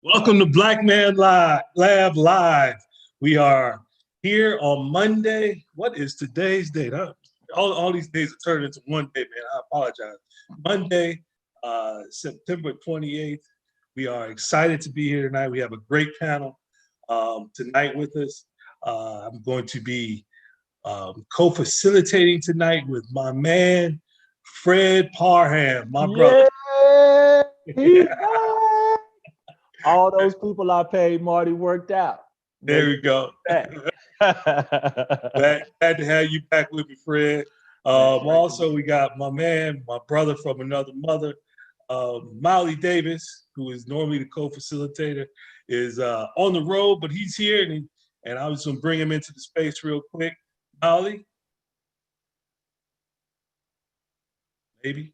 Welcome to Black Man Lab Live. We are here on Monday. What is today's date? All these days are turned into one day, man. I apologize. Monday, September 28th. We are excited to be here tonight. We have a great panel tonight with us. I'm going to be co-facilitating tonight with my man, Fred Parham, my brother. He's back. All those people I paid, Marty, worked out. There we go. glad to have you back with me, Fred. Also, we got my man, my brother from another mother, Molly Davis, who is normally the co-facilitator, is on the road, but he's here, and I was going to bring him into the space real quick. Molly? Maybe?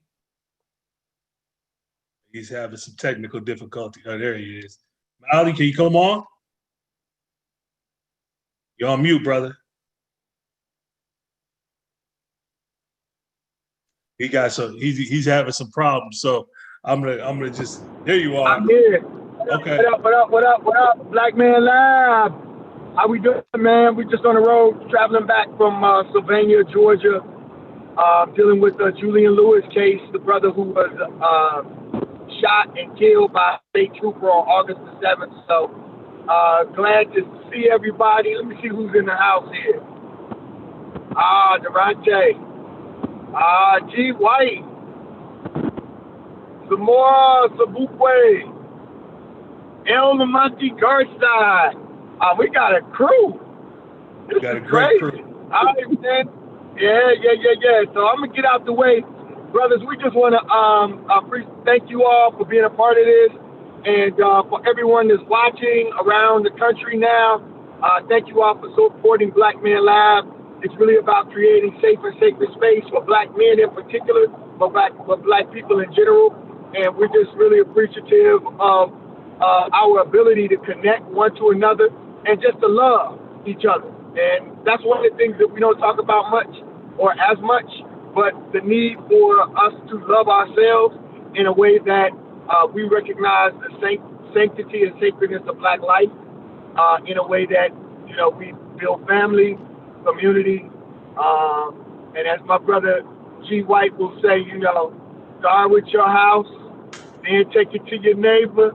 He's having some technical difficulty. Oh, there he is. Molly, can you come on? You're on mute, brother. He's having some problems. So I'm gonna just there you are. I'm here. Okay. What up? Black Man Lab. How we doing, man? We just on the road, traveling back from Sylvania, Georgia, dealing with the Julian Lewis case, the brother who was shot and killed by a state trooper on August the 7th. So glad to see everybody. Let me see who's in the house here. Durante. G. White. Zamora Sabukwe. El Lamonti Garside. We got a crew. This got a is great crazy. crew. All right, man. Yeah. So I'm going to get out the way. Brothers, we just want to thank you all for being a part of this, and for everyone that's watching around the country now, thank you all for supporting Black Man Lab. It's really about creating safe and sacred space for Black men in particular, but Black people in general, and we're just really appreciative of our ability to connect one to another and just to love each other. And that's one of the things that we don't talk about much or as much, but the need for us to love ourselves in a way that we recognize the sanctity and sacredness of Black life, in a way that, we build family, community, and as my brother G. White will say, start with your house, then take it to your neighbor,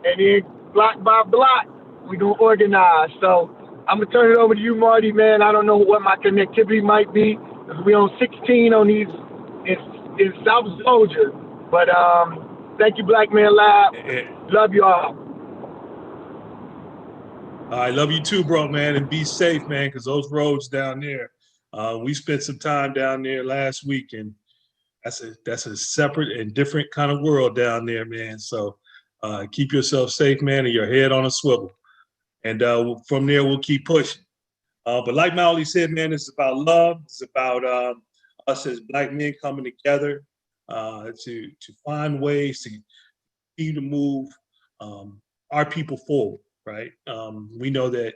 and then block by block, we're going to organize. So I'm going to turn it over to you, Marty, man. I don't know what my connectivity might be, because we on 16 on these in South Georgia. But thank you, Black Man Lab. Love y'all. I love you too, bro, man, and be safe, man, because those roads down there, we spent some time down there last week, and that's a separate and different kind of world down there, man. So keep yourself safe, man, and your head on a swivel. And from there, we'll keep pushing. But like Molly said, man, it's about love. It's about us as Black men coming together to find ways to continue to move our people forward, right? We know that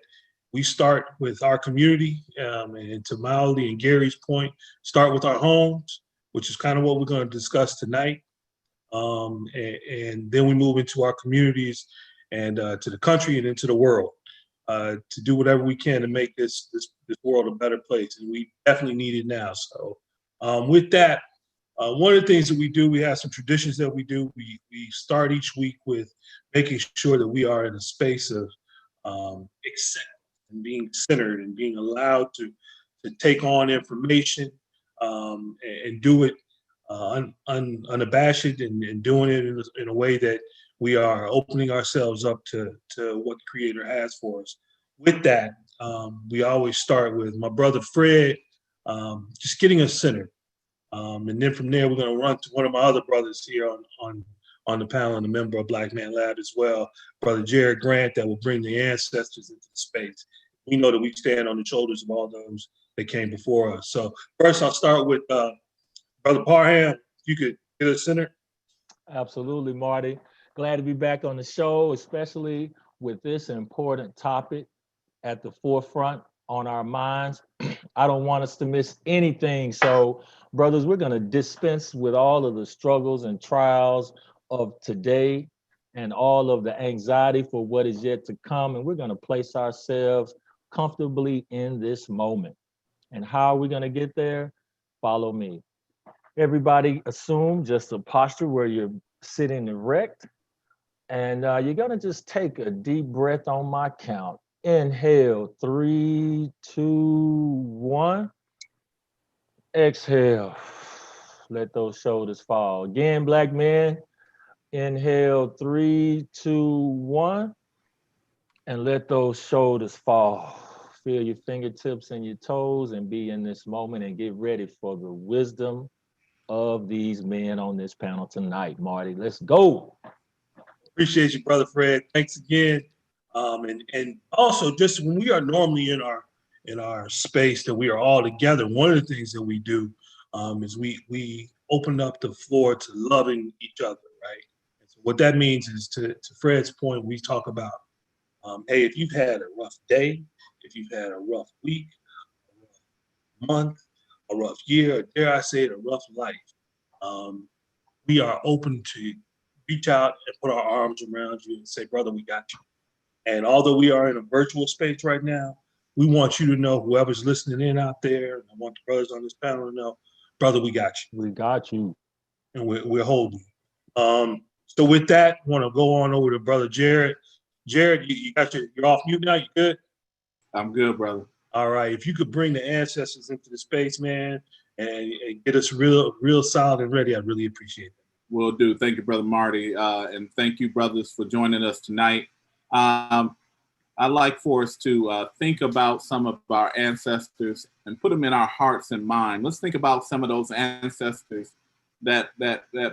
we start with our community, and to Molly and Gary's point, start with our homes, which is kind of what we're going to discuss tonight. And then we move into our communities and to the country and into the world. To do whatever we can to make this world a better place, and we definitely need it now. So, with that, one of the things that we do, we have some traditions that we do. We start each week with making sure that we are in a space of accept and being centered and being allowed to take on information and do it unabashed and doing it in a way that we are opening ourselves up to what the Creator has for us. With that, we always start with my brother Fred, just getting us centered. And then from there, we're going to run to one of my other brothers here on the panel and a member of Black Man Lab as well, Brother Jared Grant, that will bring the ancestors into the space. We know that we stand on the shoulders of all those that came before us. So first, I'll start with Brother Parham. If you could get us centered. Absolutely, Marty. Glad to be back on the show, especially with this important topic at the forefront on our minds. I don't want us to miss anything. So, brothers, we're going to dispense with all of the struggles and trials of today and all of the anxiety for what is yet to come. And we're going to place ourselves comfortably in this moment. And how are we going to get there? Follow me. Everybody assume just a posture where you're sitting erect. And you're going to just take a deep breath on my count. Inhale, 3, 2, 1. Exhale. Let those shoulders fall. Again, black men. Inhale, 3, 2, 1. And let those shoulders fall. Feel your fingertips and your toes and be in this moment and get ready for the wisdom of these men on this panel tonight. Marty, let's go. Appreciate you, brother Fred. Thanks again. And also, just when we are normally in our space that we are all together, one of the things that we do is we open up the floor to loving each other, right? And so what that means is, to Fred's point, we talk about, hey, if you've had a rough day, if you've had a rough week, a rough month, a rough year, or dare I say it, a rough life, we are open to reach out and put our arms around you and say, brother, we got you. And although we are in a virtual space right now, we want you to know, whoever's listening in out there, and I want the brothers on this panel to know, brother, we got you. We got you. And we're holding. So with that, I want to go on over to brother Jared. Jared, you're off mute now. You good? I'm good, brother. All right. If you could bring the ancestors into the space, man, and get us real solid and ready, I'd really appreciate that. Will do. Thank you, brother Marty, and thank you, brothers, for joining us tonight. I'd like for us to think about some of our ancestors and put them in our hearts and mind. Let's think about some of those ancestors that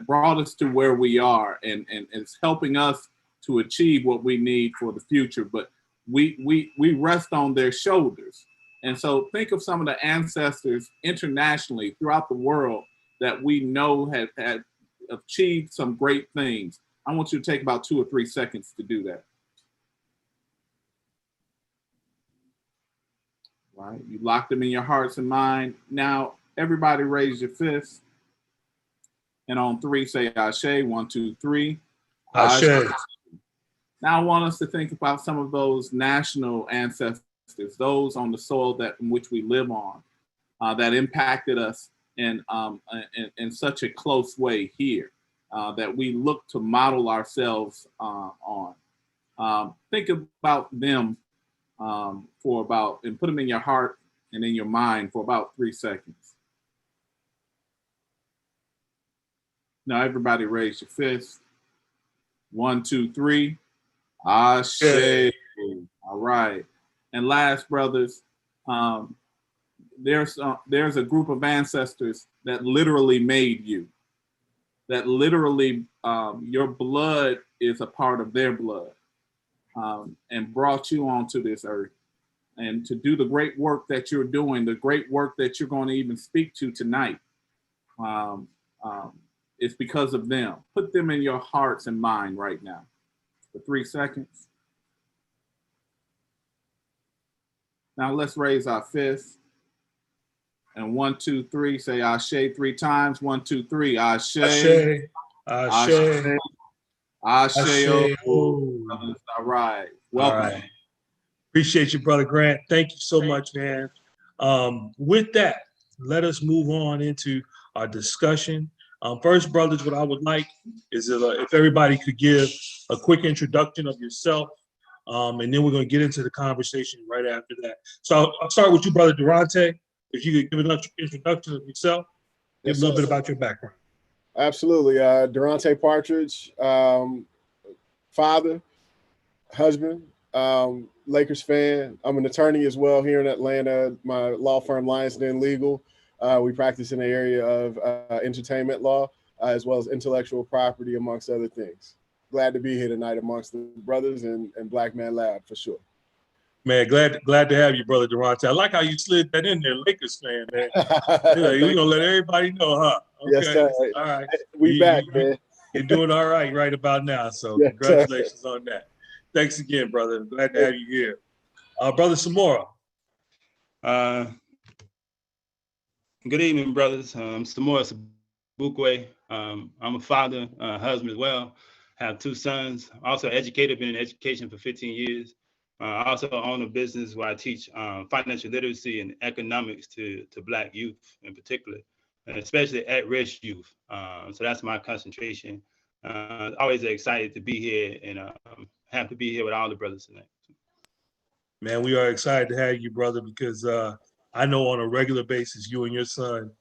brought us to where we are and is helping us to achieve what we need for the future. But we rest on their shoulders. And so think of some of the ancestors internationally throughout the world that we know have achieved some great things. I want you to take about 2 or 3 seconds to do that. All right, you locked them in your hearts and mind. Now, everybody raise your fists. And on 3, say Ashe. 1, 2, 3. Ashe. Now I want us to think about some of those national ancestors, those on the soil in which we live on, that impacted us in such a close way here, that we look to model ourselves on. Think about them and put them in your heart and in your mind for about 3 seconds. Now everybody raise your fist. 1, 2, 3. Ashe. Yeah. All right. And last, brothers, there's a group of ancestors that literally made you. That literally, your blood is a part of their blood, and brought you onto this earth. And to do the great work that you're doing, the great work that you're going to even speak to tonight, it's because of them. Put them in your hearts and mind right now for 3 seconds. Now let's raise our fists. And 1, 2, 3, say Ashe 3 times. 1, 2, 3. Ashe. Ashe. Ashe. Ashe. All right. Welcome. All right. Appreciate you, brother Grant. Thank you so much, man. With that, let us move on into our discussion. First, brothers, what I would like is if everybody could give a quick introduction of yourself, and then we're going to get into the conversation right after that. So I'll start with you, brother Durante. If you could give an introduction of yourself, give a little bit about your background. Absolutely. Durante Partridge, father, husband, Lakers fan. I'm an attorney as well here in Atlanta. My law firm, Lyons Den Legal. We practice in the area of entertainment law, as well as intellectual property, amongst other things. Glad to be here tonight amongst the brothers and Black Man Lab for sure. Man, glad to have you, brother Durante. I like how you slid that in there, Lakers fan, man. We're gonna let everybody know, huh? Okay. Yes, sir. All right. We back, man. You're doing all right about now. So yes, congratulations sir. on that. Thanks again, brother. Glad to have you here. Brother Samora. Good evening, brothers. Samora Sabukwe. I'm a father, husband as well. have 2 sons. Also educated, been in education for 15 years. I also own a business where I teach financial literacy and economics to Black youth in particular, and especially at-risk youth. So that's my concentration. Always excited to be here and happy to be here with all the brothers tonight. Man, we are excited to have you, brother, because I know on a regular basis you and your son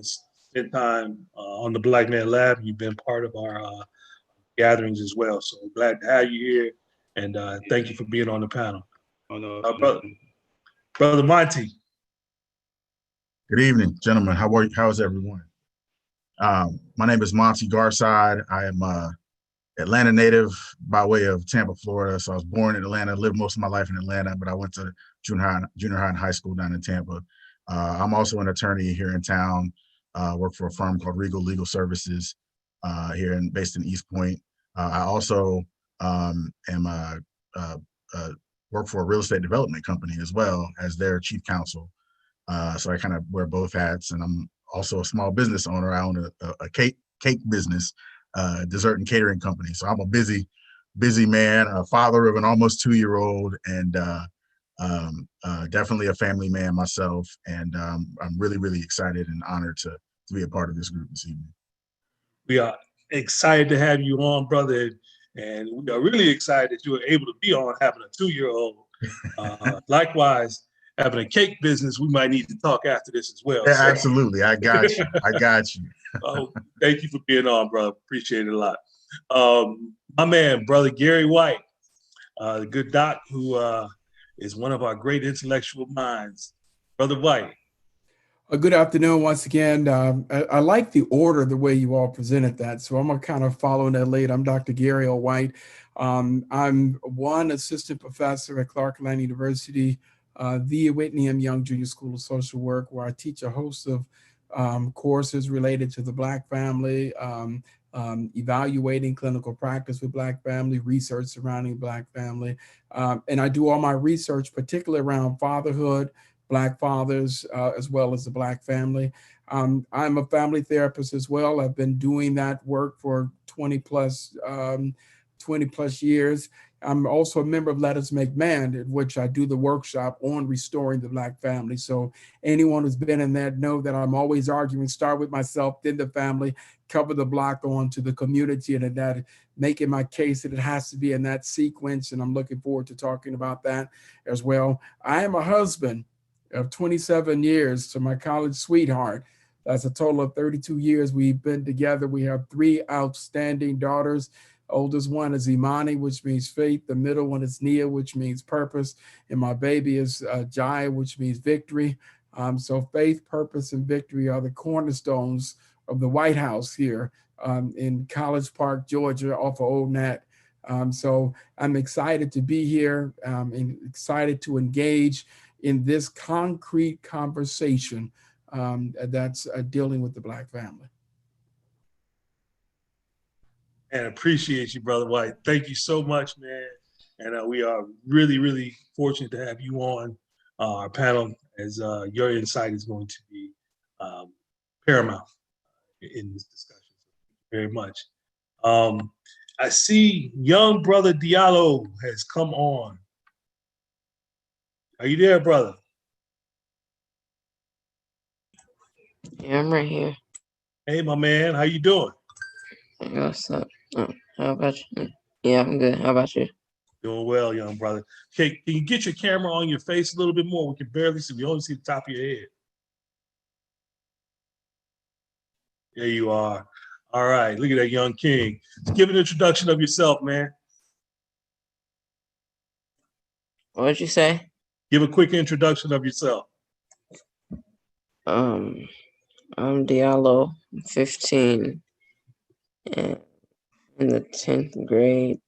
spend time on the Black Man Lab. You've been part of our gatherings as well. So glad to have you here, and thank you for being on the panel. Oh, no, brother Monty. Good evening, gentlemen. How's everyone? My name is Monty Garside. I am Atlanta native by way of Tampa, Florida. So I was born in Atlanta, lived most of my life in Atlanta, but I went to junior high and high school down in Tampa. I'm also an attorney here in town. Work for a firm called Regal Legal Services based in East Point. I also work for a real estate development company as well as their chief counsel. So I kind of wear both hats, and I'm also a small business owner. I own a cake business, dessert and catering company. So I'm a busy man, a father of an almost 2-year-old, and definitely a family man myself. And I'm really, really excited and honored to be a part of this group this evening. We are excited to have you on, brother, and we are really excited that you were able to be on having a 2-year-old. Likewise, having a cake business, we might need to talk after this as well. Yeah, so. Absolutely. I got you. Thank you for being on, bro. Appreciate it a lot. My man, brother Gary White, the good doc who is one of our great intellectual minds. Brother White. Good afternoon once again. I like the order, the way you all presented that. So I'm going to kind of follow that lead. I'm Dr. Gary L. White. I'm one assistant professor at Clark Atlanta University, the Whitney M. Young Junior School of Social Work, where I teach a host of courses related to the Black family, evaluating clinical practice with Black family, research surrounding Black family. And I do all my research, particularly around fatherhood, Black fathers, as well as the Black family. I'm a family therapist as well. I've been doing that work for 20 plus years. I'm also a member of Let Us Make Man, in which I do the workshop on restoring the Black family. So anyone who's been in that know that I'm always arguing, start with myself, then the family, cover the block on to the community, and that making my case that it has to be in that sequence. And I'm looking forward to talking about that as well. I am a husband of 27 years to my college sweetheart. That's a total of 32 years we've been together. We have 3 outstanding daughters. Oldest one is Imani, which means faith. The middle one is Nia, which means purpose. And my baby is Jaya, which means victory. So faith, purpose, and victory are the cornerstones of the White House here in College Park, Georgia, off of Old Nat. So I'm excited to be here and excited to engage in this concrete conversation that's dealing with the Black family. And appreciate you, Brother White. Thank you so much, man. And we are really, really fortunate to have you on our panel, as your insight is going to be paramount in this discussion. So thank you very much. I see young brother Diallo has come on. Are you there, brother? Yeah, I'm right here. Hey, my man, how you doing? What's up? How about you? Yeah, I'm good. How about you? Doing well, young brother. Okay, can you get your camera on your face a little bit more? We can barely see. We only see the top of your head. There you are. All right, look at that young king. Just give an introduction of yourself, man. What'd you say? Give a quick introduction of yourself. I'm Diallo, I'm 15, and in the 10th grade,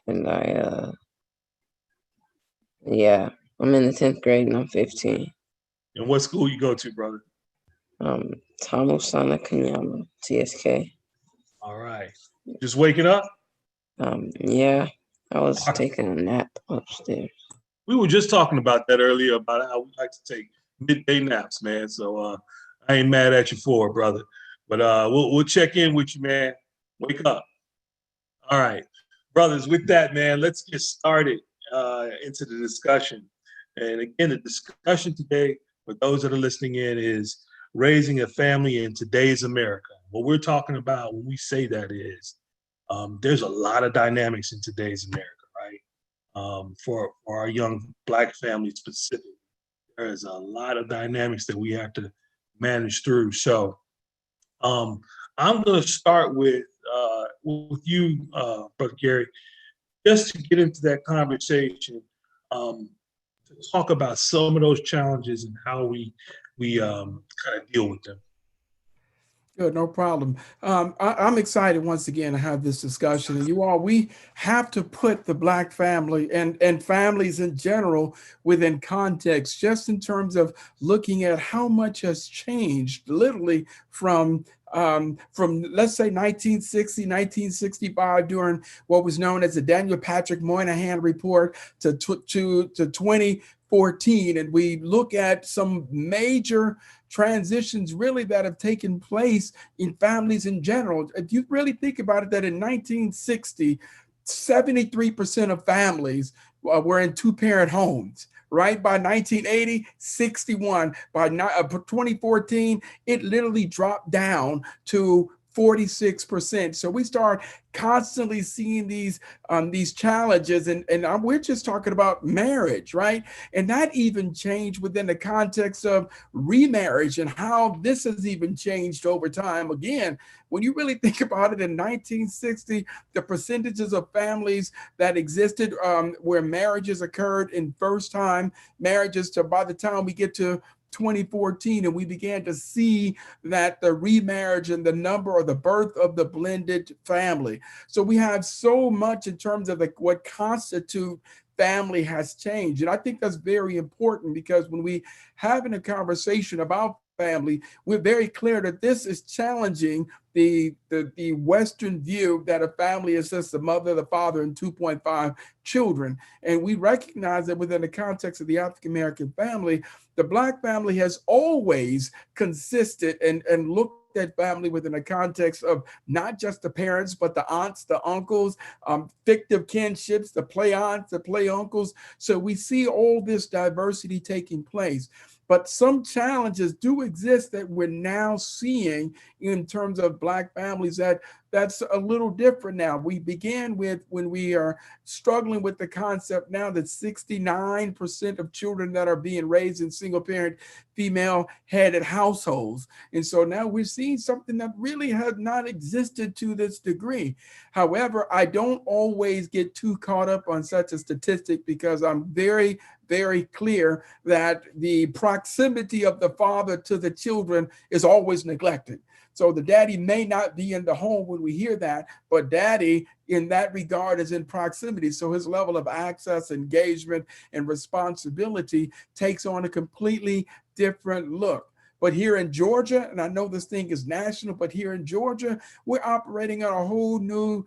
and I'm in the 10th grade and I'm 15. And what school you go to, brother? Tamusana Kanyama, TSK. All right. Just waking up? Yeah, I was taking a nap upstairs. We were just talking about that earlier, about how we like to take midday naps, man. So I ain't mad at you for it, brother. But we'll check in with you, man. Wake up. All right, brothers, with that, man, let's get started into the discussion. And again, the discussion today, for those that are listening in, is raising a family in today's America. What we're talking about when we say that is there's a lot of dynamics in today's America, right? For our young Black families specifically, there is a lot of dynamics that we have to manage through. So I'm going to start with you, Brother Gary, just to get into that conversation, to talk about some of those challenges and how we kind of deal with them. Good, no problem. I'm excited once again to have this discussion. And you all, we have to put the Black family and families in general within context, just in terms of looking at how much has changed literally from let's say 1960, 1965, during what was known as the Daniel Patrick Moynihan Report to 2014. And we look at some major transitions really that have taken place in families in general. If you really think about it, that in 1960, 73% of families were in two-parent homes. Right by 1980, 61. By 2014, it literally dropped down to 46%. So we start constantly seeing these challenges, and we're just talking about marriage, right? And that even changed within the context of remarriage and how this has even changed over time. Again, when you really think about it, in 1960, the percentages of families that existed where marriages occurred in first-time marriages, to by the time we get to 2014, and we began to see that the remarriage and the number or the birth of the blended family. So we have so much in terms of what constitute family has changed. And I think that's very important, because when we having a conversation about family, we're very clear that this is challenging the Western view that a family is just the mother, the father, and 2.5 children. And we recognize that within the context of the African American family, the Black family has always consisted and looked at family within the context of not just the parents, but the aunts, the uncles, fictive kinships, the play aunts, the play uncles. So we see all this diversity taking place. But some challenges do exist that we're now seeing in terms of Black families that's a little different now. We began with, when we are struggling with the concept now that 69% of children that are being raised in single parent, female headed households. And so now we're seeing something that really has not existed to this degree. However, I don't always get too caught up on such a statistic, because I'm very clear that the proximity of the father to the children is always neglected. So the daddy may not be in the home when we hear that, but daddy in that regard is in proximity. So his level of access, engagement, and responsibility takes on a completely different look. But here in Georgia, and I know this thing is national, but here in Georgia, we're operating on a whole new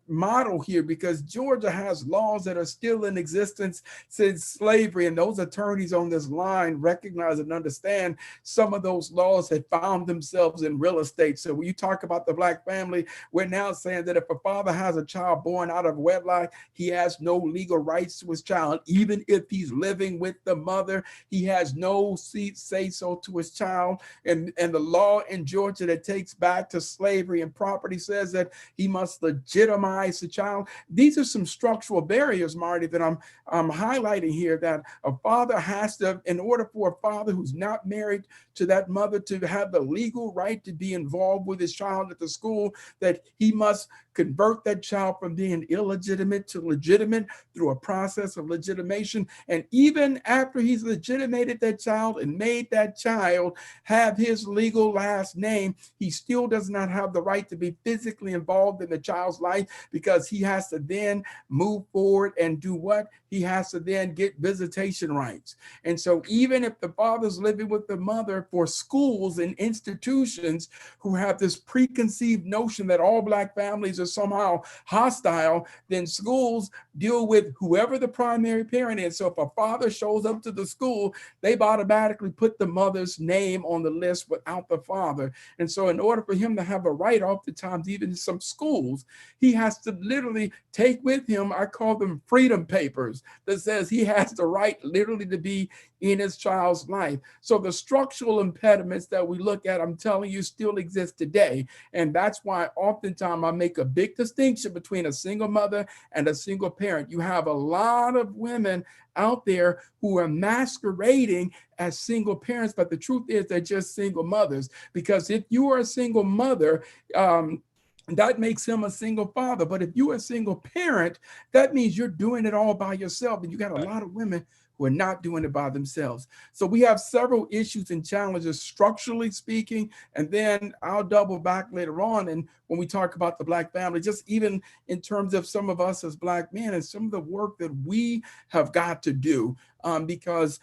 model here, because Georgia has laws that are still in existence since slavery. And those attorneys on this line recognize and understand some of those laws had found themselves in real estate. So when you talk about the Black family, we're now saying that if a father has a child born out of wedlock, he has no legal rights to his child. Even if he's living with the mother, he has no say-so to his child. And the law in Georgia that takes back to slavery and property says that he must legitimize the child. These are some structural barriers, Marty, that I'm highlighting here, that a father has to, in order for a father who's not married to that mother to have the legal right to be involved with his child at the school, that he must convert that child from being illegitimate to legitimate through a process of legitimation. And even after he's legitimated that child and made that child have his legal last name, he still does not have the right to be physically involved in the child's life, because he has to then move forward and do what? He has to then get visitation rights. And so even if the father's living with the mother, for schools and institutions who have this preconceived notion that all Black families are are somehow hostile, then schools deal with whoever the primary parent is. So if a father shows up to the school, they've automatically put the mother's name on the list without the father. And so in order for him to have a right, oftentimes, even in some schools, he has to literally take with him, I call them freedom papers, that says he has the right literally to be in his child's life. So the structural impediments that we look at, I'm telling you, still exist today. And that's why oftentimes I make a big distinction between a single mother and a single parent. You have a lot of women out there who are masquerading as single parents, but the truth is they're just single mothers. Because if you are a single mother, that makes him a single father. But if you're a single parent, that means you're doing it all by yourself. And you got a lot of women who are not doing it by themselves. So we have several issues and challenges, structurally speaking, and then I'll double back later on. And when we talk about the Black family, just even in terms of some of us as Black men and some of the work that we have got to do, because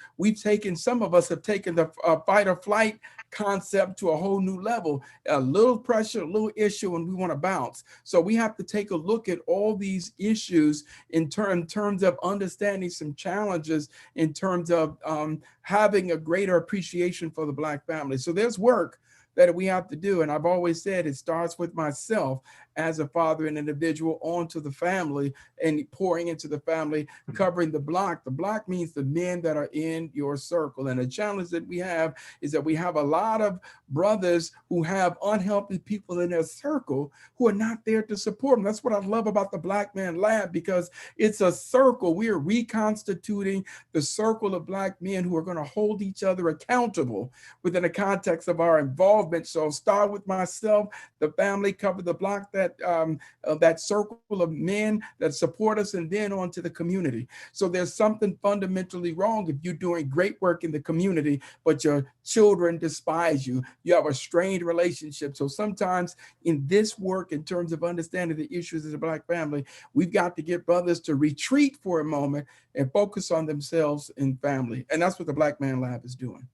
some of us have taken the fight or flight concept to a whole new level. A little pressure, a little issue, and we want to bounce. So we have to take a look at all these issues in terms of understanding some challenges, in terms of having a greater appreciation for the Black family. So there's work that we have to do. And I've always said it starts with myself as a father and individual onto the family and pouring into the family, covering the block. The block means the men that are in your circle. And the challenge that we have is that we have a lot of brothers who have unhealthy people in their circle who are not there to support them. That's what I love about the Black Man Lab, because it's a circle. We are reconstituting the circle of Black men who are going to hold each other accountable within the context of our involvement. So start with myself, the family, cover the block, that circle of men that support us, and then on to the community. So there's something fundamentally wrong if you're doing great work in the community, but your children despise you. You have a strained relationship. So sometimes in this work, in terms of understanding the issues of the Black family, we've got to get brothers to retreat for a moment and focus on themselves and family. And that's what the Black Man Lab is doing.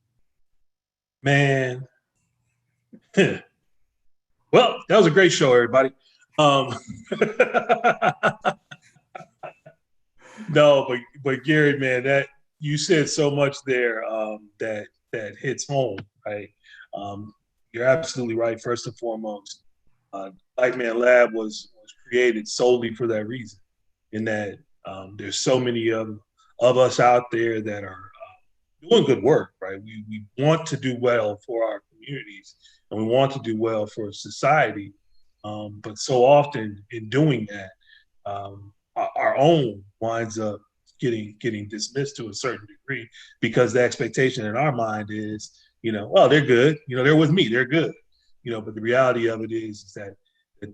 Man. Well, that was a great show, everybody. No, but Gary, man, that you said so much there that hits home, right? You're absolutely right. First and foremost, Black Man Lab was created solely for that reason, in that there's so many of us out there that are doing good work, right? We want to do well for our communities, and we want to do well for society. But so often in doing that, our own winds up getting dismissed to a certain degree, because the expectation in our mind is, well, they're good, they're with me, they're good, but the reality of it is that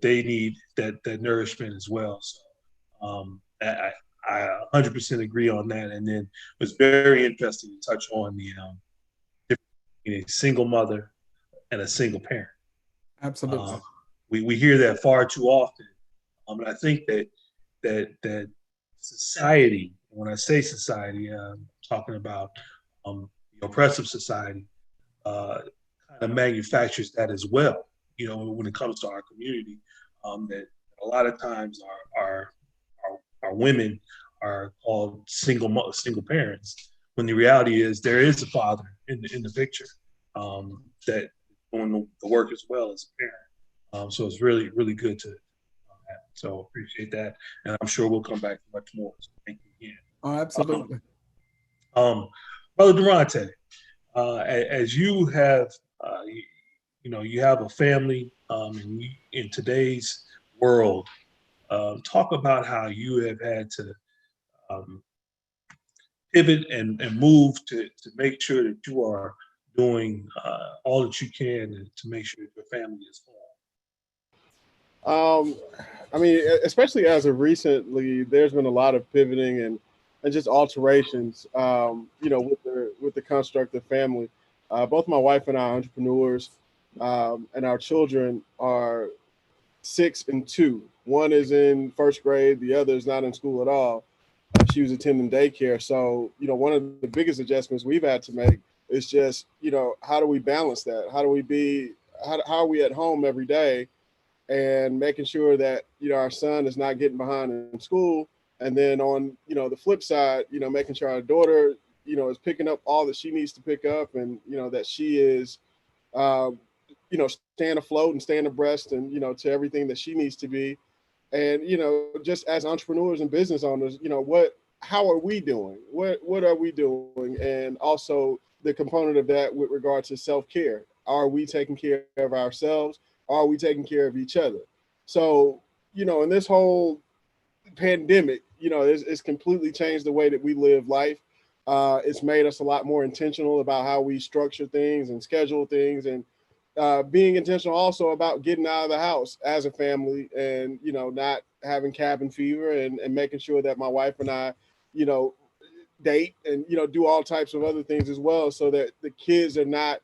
they need that nourishment as well. So I 100% agree on that. And then it was very interesting to touch on the difference between a single mother and a single parent. Absolutely. We hear that far too often. And I think that society, when I say society, I'm talking about the oppressive society, kind of manufactures that as well, when it comes to our community, that a lot of times our women are called single parents, when the reality is there is a father in the picture that doing the work as well as a parent. So it's really, really good to that. So appreciate that, and I'm sure we'll come back to much more. So thank you again. Oh, absolutely. Brother Durante, as you have, you have a family, and in today's world, talk about how you have had to pivot and move to make sure that you are doing all that you can to make sure that your family is home. I mean, especially as of recently, there's been a lot of pivoting and just alterations, with the construct of family. Both my wife and I are entrepreneurs, and our children are 6 and 2. One is in first grade, the other is not in school at all. She was attending daycare. So, one of the biggest adjustments we've had to make is just, how do we balance that? How are we at home every day and making sure that, our son is not getting behind in school. And then on, the flip side, making sure our daughter, is picking up all that she needs to pick up, and, that she is, um, staying afloat and staying abreast and, to everything that she needs to be. And, just as entrepreneurs and business owners, how are we doing? What are we doing? And also the component of that with regard to self-care. Are we taking care of ourselves? Are we taking care of each other? So, in this whole pandemic, it's completely changed the way that we live life. It's made us a lot more intentional about how we structure things and schedule things, and being intentional also about getting out of the house as a family, and, not having cabin fever, and making sure that my wife and I, date and, do all types of other things as well, so that the kids are not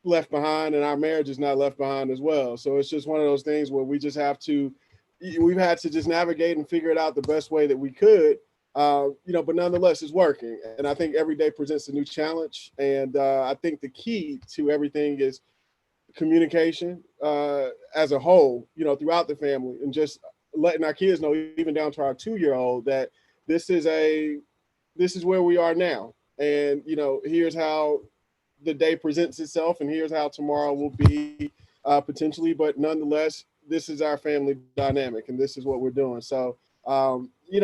left behind and our marriage is not left behind as well. So it's just one of those things where we've had to just navigate and figure it out the best way that we could, but nonetheless it's working. And I think every day presents a new challenge. And I think the key to everything is communication as a whole, throughout the family, and just letting our kids know, even down to our 2-year-old, that this is where we are now. And, here's how the day presents itself, and here's how tomorrow will be potentially, but nonetheless, this is our family dynamic, and this is what we're doing. So,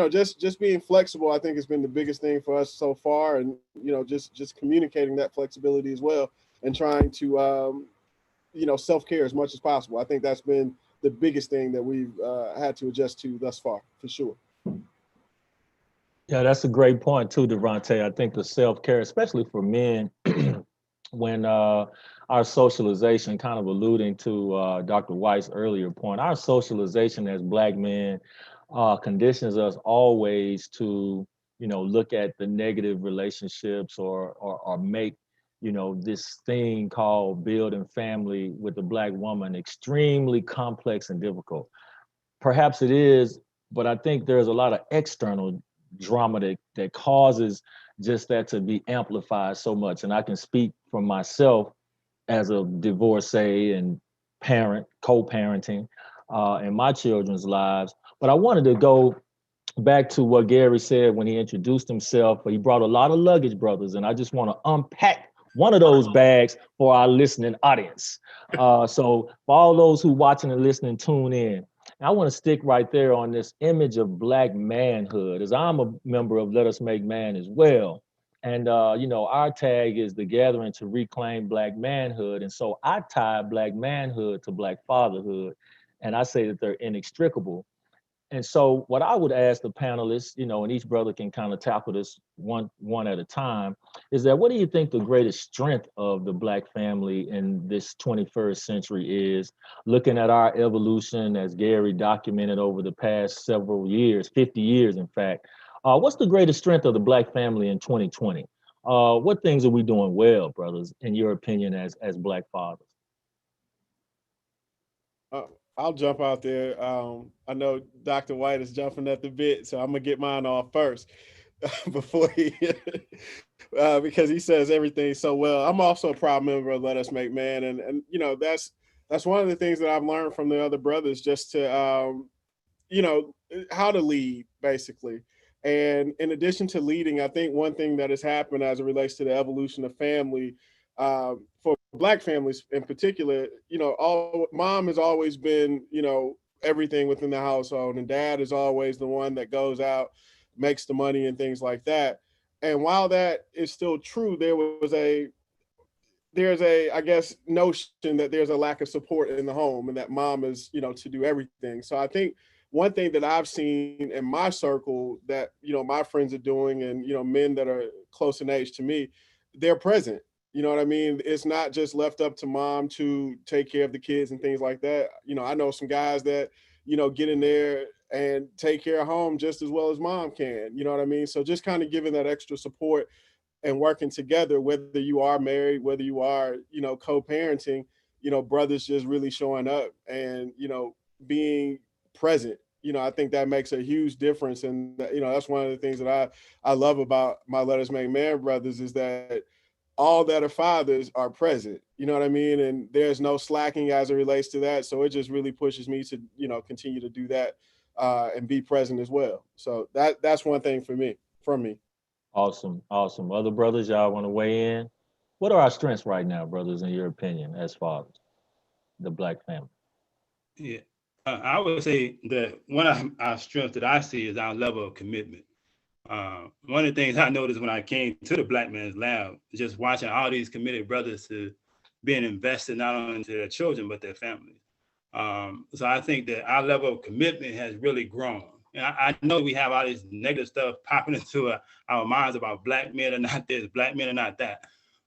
just being flexible, I think, has been the biggest thing for us so far, and, just communicating that flexibility as well, and trying to, self-care as much as possible. I think that's been the biggest thing that we've had to adjust to thus far, for sure. Yeah, that's a great point too, Devontae. I think the self-care, especially for men, when our socialization, kind of alluding to Dr. White's earlier point, our socialization as Black men conditions us always to, look at the negative relationships, or make, this thing called building family with the Black woman extremely complex and difficult. Perhaps it is, but I think there's a lot of external drama that causes just that to be amplified so much. And I can speak from myself as a divorcee and parent, co-parenting in my children's lives. But I wanted to go back to what Gary said when he introduced himself. He brought a lot of luggage, brothers, and I just want to unpack one of those bags for our listening audience. So for all those who watching and listening, tune in. I want to stick right there on this image of Black manhood, as I'm a member of Let Us Make Man as well. And, our tag is the gathering to reclaim Black manhood. And so I tie Black manhood to Black fatherhood. And I say that they're inextricable. And so what I would ask the panelists, and each brother can kind of tackle this one at a time, is that what do you think the greatest strength of the Black family in this 21st century is, looking at our evolution as Gary documented over the past several years, 50 years, in fact. What's the greatest strength of the Black family in 2020? What things are we doing well, brothers, in your opinion, as Black fathers? I'll jump out there. I know Dr. White is jumping at the bit, so I'm gonna get mine off first before he, because he says everything so well. I'm also a proud member of Let Us Make Man, and that's one of the things that I've learned from the other brothers, just to how to lead, basically. And in addition to leading, I think one thing that has happened as it relates to the evolution of family, for Black families in particular, mom has always been, everything within the household, and dad is always the one that goes out, makes the money and things like that. And while that is still true, there's a, I guess, notion that there's a lack of support in the home, and that mom is, to do everything. So I think one thing that I've seen in my circle that, my friends are doing, and, men that are close in age to me, they're present. You know what I mean? It's not just left up to mom to take care of the kids and things like that. I know some guys that, get in there and take care of home just as well as mom can. You know what I mean? So just kind of giving that extra support and working together, whether you are married, whether you are, co-parenting, brothers just really showing up and, being present. I think that makes a huge difference. And, that's one of the things that I love about my Let Us Make Man brothers, is that, all that are fathers are present. You know what I mean? And there's no slacking as it relates to that. So it just really pushes me to, continue to do that and be present as well. So that's one thing from me. Awesome, awesome. Other brothers, y'all want to weigh in? What are our strengths right now, brothers, in your opinion, as fathers, the Black family? Yeah, I would say that one of our strengths that I see is our level of commitment. One of the things I noticed when I came to the Black Man's Lab, just watching all these committed brothers to being invested not only into their children, but their families. So I think that our level of commitment has really grown. And I know we have all this negative stuff popping into our minds about Black men are not this, Black men are not that.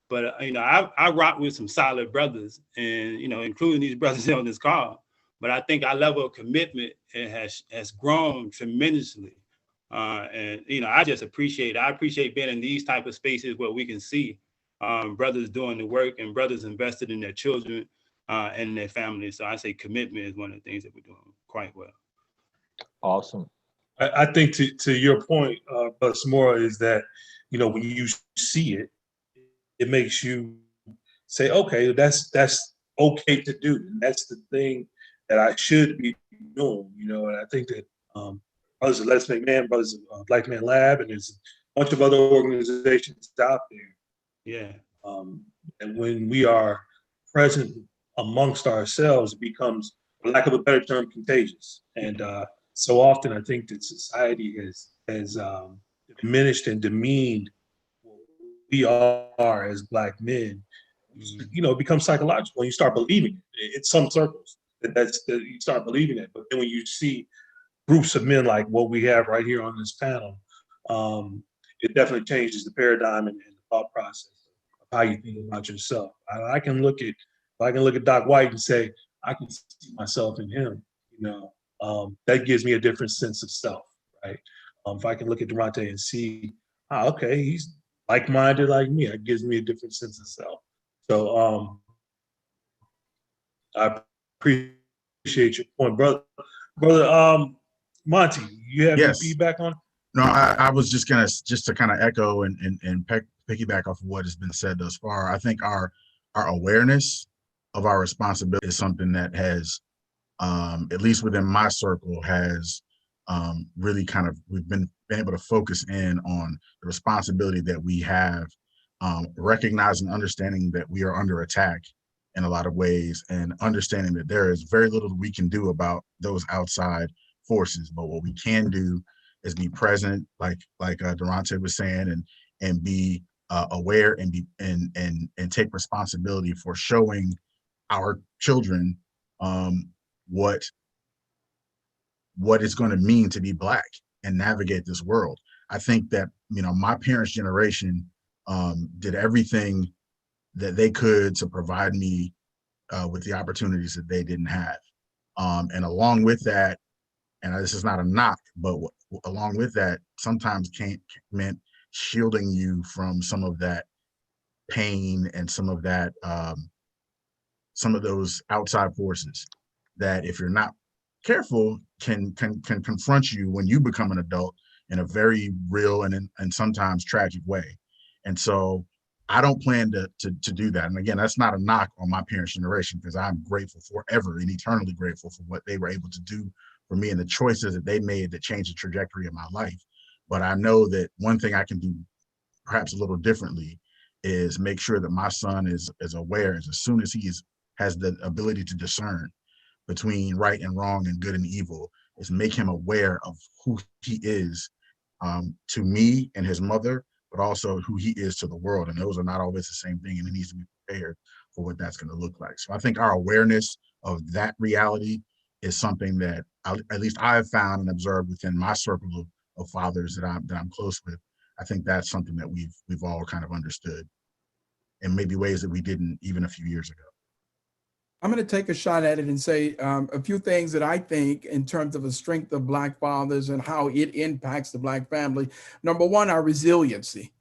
But, I rock with some solid brothers and, including these brothers on this call. But I think our level of commitment has grown tremendously. And I appreciate being in these type of spaces where we can see brothers doing the work and brothers invested in their children and their families. So I say commitment is one of the things that we're doing quite well. Awesome. I think to your point, Samora, is that, when you see it, it makes you say, okay, that's okay to do. And that's the thing that I should be doing, and I think that Brothers of Let's Make Man, Brothers of Black Man Lab, and there's a bunch of other organizations out there. Yeah. And when we are present amongst ourselves, it becomes, for lack of a better term, contagious. And so often I think that society has diminished and demeaned what we are as Black men. It becomes psychological. You start believing it in some circles. That you start believing it. But then when you see groups of men like what we have right here on this panel, it definitely changes the paradigm and the thought process of how you think about yourself. I can look at Doc White and say, I can see myself in him. That gives me a different sense of self, right? If I can look at Durante and see, okay, he's like-minded like me, that gives me a different sense of self. So I appreciate your point, brother. Monty, you have any feedback on it? No, I was just to kind of echo and piggyback off of what has been said thus far. I think our awareness of our responsibility is something that has, at least within my circle, has really we've been able to focus in on the responsibility that we have, recognizing, understanding that we are under attack in a lot of ways, and understanding that there is very little we can do about those outside forces. But what we can do is be present, like Durante was saying, and be aware and take responsibility for showing our children what it's going to mean to be Black and navigate this world. I think that my parents' generation did everything that they could to provide me with the opportunities that they didn't have, and along with that, and this is not a knock, but along with that, sometimes meant shielding you from some of that pain and some of that, some of those outside forces that, if you're not careful, can confront you when you become an adult in a very real and sometimes tragic way. And so I don't plan to do that. And again, that's not a knock on my parents' generation, because I'm grateful forever and eternally grateful for what they were able to do for me and the choices that they made that changed the trajectory of my life. But I know that one thing I can do perhaps a little differently is make sure that my son is aware, as soon as he has the ability to discern between right and wrong and good and evil, is make him aware of who he is to me and his mother, but also who he is to the world. And those are not always the same thing, and he needs to be prepared for what that's going to look like. So I think our awareness of that reality is something that at least I have found and observed within my circle of fathers that I'm close with. I think that's something that we've all kind of understood in maybe ways that we didn't even a few years ago. I'm going to take a shot at it and say a few things that I think in terms of the strength of Black fathers and how it impacts the Black family. Number one, our resiliency.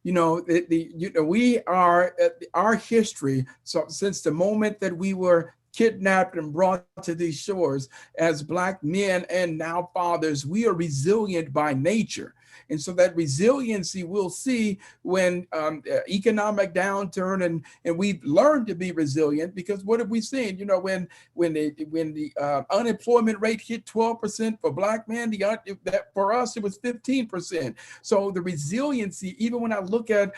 We are our history. So since the moment that we were kidnapped and brought to these shores as Black men and now fathers, we are resilient by nature. And so that resiliency we'll see when economic downturn, and we've learned to be resilient, because what have we seen? You know, when the unemployment rate hit 12% for Black men, that for us it was 15%. So the resiliency, even when I look at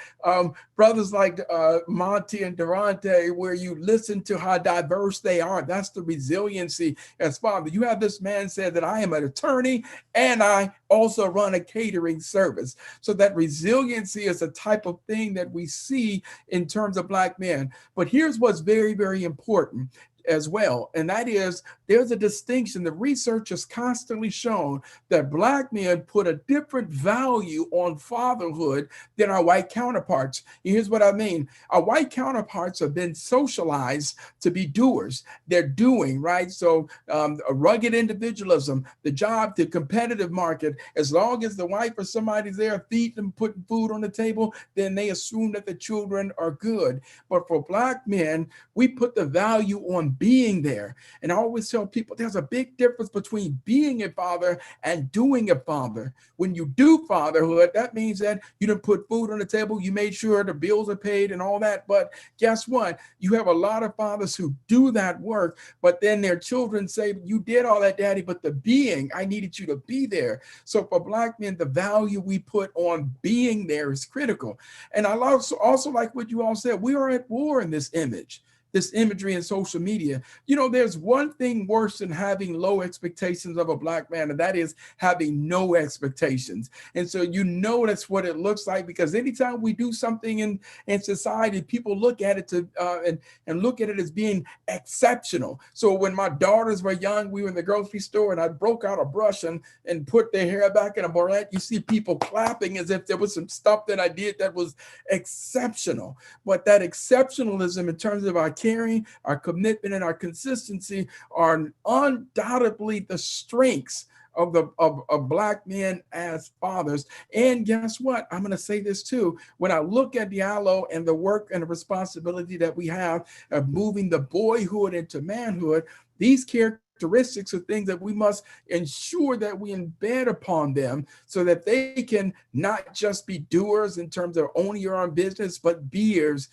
brothers like Monty and Durante, where you listen to how diverse they are, that's the resiliency as father. You have this man said that I am an attorney and I also run a catering service. So that resiliency is a type of thing that we see in terms of Black men. But here's what's very, very important as well, and that is there's a distinction. The research has constantly shown that Black men put a different value on fatherhood than our white counterparts. Here's what I mean. Our white counterparts have been socialized to be doers. They're doing, right? So a rugged individualism, the job, the competitive market, as long as the wife or somebody's there feeding them, putting food on the table, then they assume that the children are good. But for Black men, we put the value on being there. And I always tell people there's a big difference between being a father and doing a father. When you do fatherhood, that means that you didn't put food on the table, you made sure the bills are paid and all that. But guess what? You have a lot of fathers who do that work, but then their children say, you did all that, Daddy, but the being, I needed you to be there. So for Black men, the value we put on being there is critical. And I also like what you all said, we are at war in this image. This imagery in social media. You know, there's one thing worse than having low expectations of a Black man, and that is having no expectations. And so you know that's what it looks like, because anytime we do something in society, people look at it and look at it as being exceptional. So when my daughters were young, we were in the grocery store and I broke out a brush and put their hair back in a barrette, you see people clapping as if there was some stuff that I did that was exceptional. But that exceptionalism in terms of our caring, our commitment, and our consistency are undoubtedly the strengths of Black men as fathers. And guess what? I'm going to say this too. When I look at Diallo and the work and the responsibility that we have of moving the boyhood into manhood, these characteristics are things that we must ensure that we embed upon them so that they can not just be doers in terms of owning your own business, but beers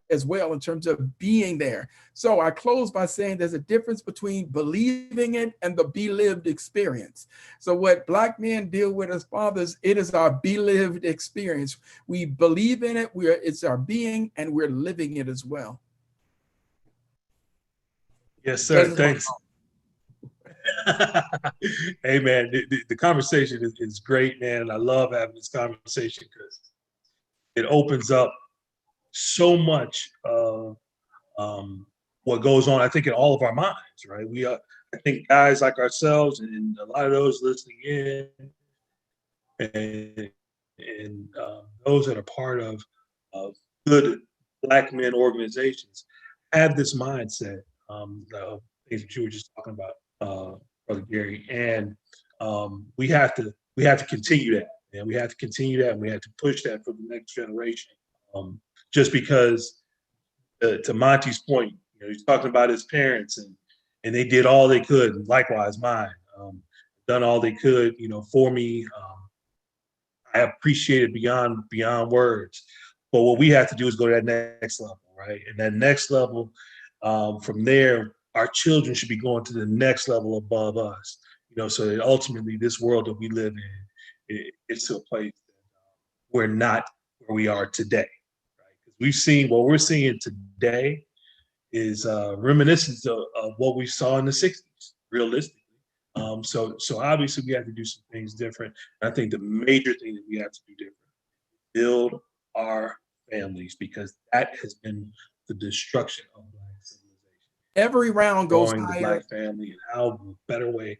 as well in terms of being there. So I close by saying there's a difference between believing it and the be-lived experience. So what Black men deal with as fathers, it is our be-lived experience. We believe in it, it's our being, and we're living it as well. Yes, sir. Thanks. Hey, man, the conversation is great, man. And I love having this conversation because it opens up so much of what goes on, I think, in all of our minds, right? I think guys like ourselves and a lot of those listening in and those that are part of good Black men organizations have this mindset, the things that you were just talking about, Brother Gary, and we have to continue that, and we have to continue that, and we have to push that for the next generation. Just because, to Monty's point, you know, he's talking about his parents, and they did all they could, and likewise mine, done all they could, you know, for me. I appreciate it beyond words. But what we have to do is go to that next level, right? And that next level, from there, our children should be going to the next level above us, you know, so that ultimately this world that we live in, it's to a place that we're not where we are today, right? Because we've seen what we're seeing today is reminiscent of what we saw in the 60s, realistically. So obviously we have to do some things different. And I think the major thing that we have to do different, build our families, because that has been the destruction of Black civilization. Every round goes Growing higher. the Black family and how a better way.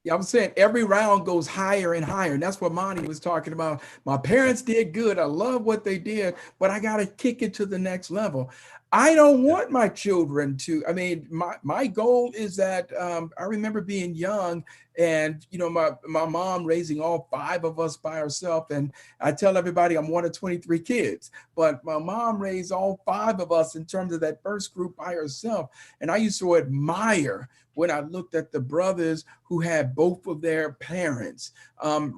Yeah, I'm saying every round goes higher and higher. And that's what Monty was talking about. My parents did good. I love what they did, but I got to kick it to the next level. I don't want my children to, I mean, my goal is that I remember being young and, you know, my mom raising all 5 of us by herself. And I tell everybody I'm one of 23 kids, but my mom raised all 5 of us in terms of that first group by herself. And I used to admire when I looked at the brothers who had both of their parents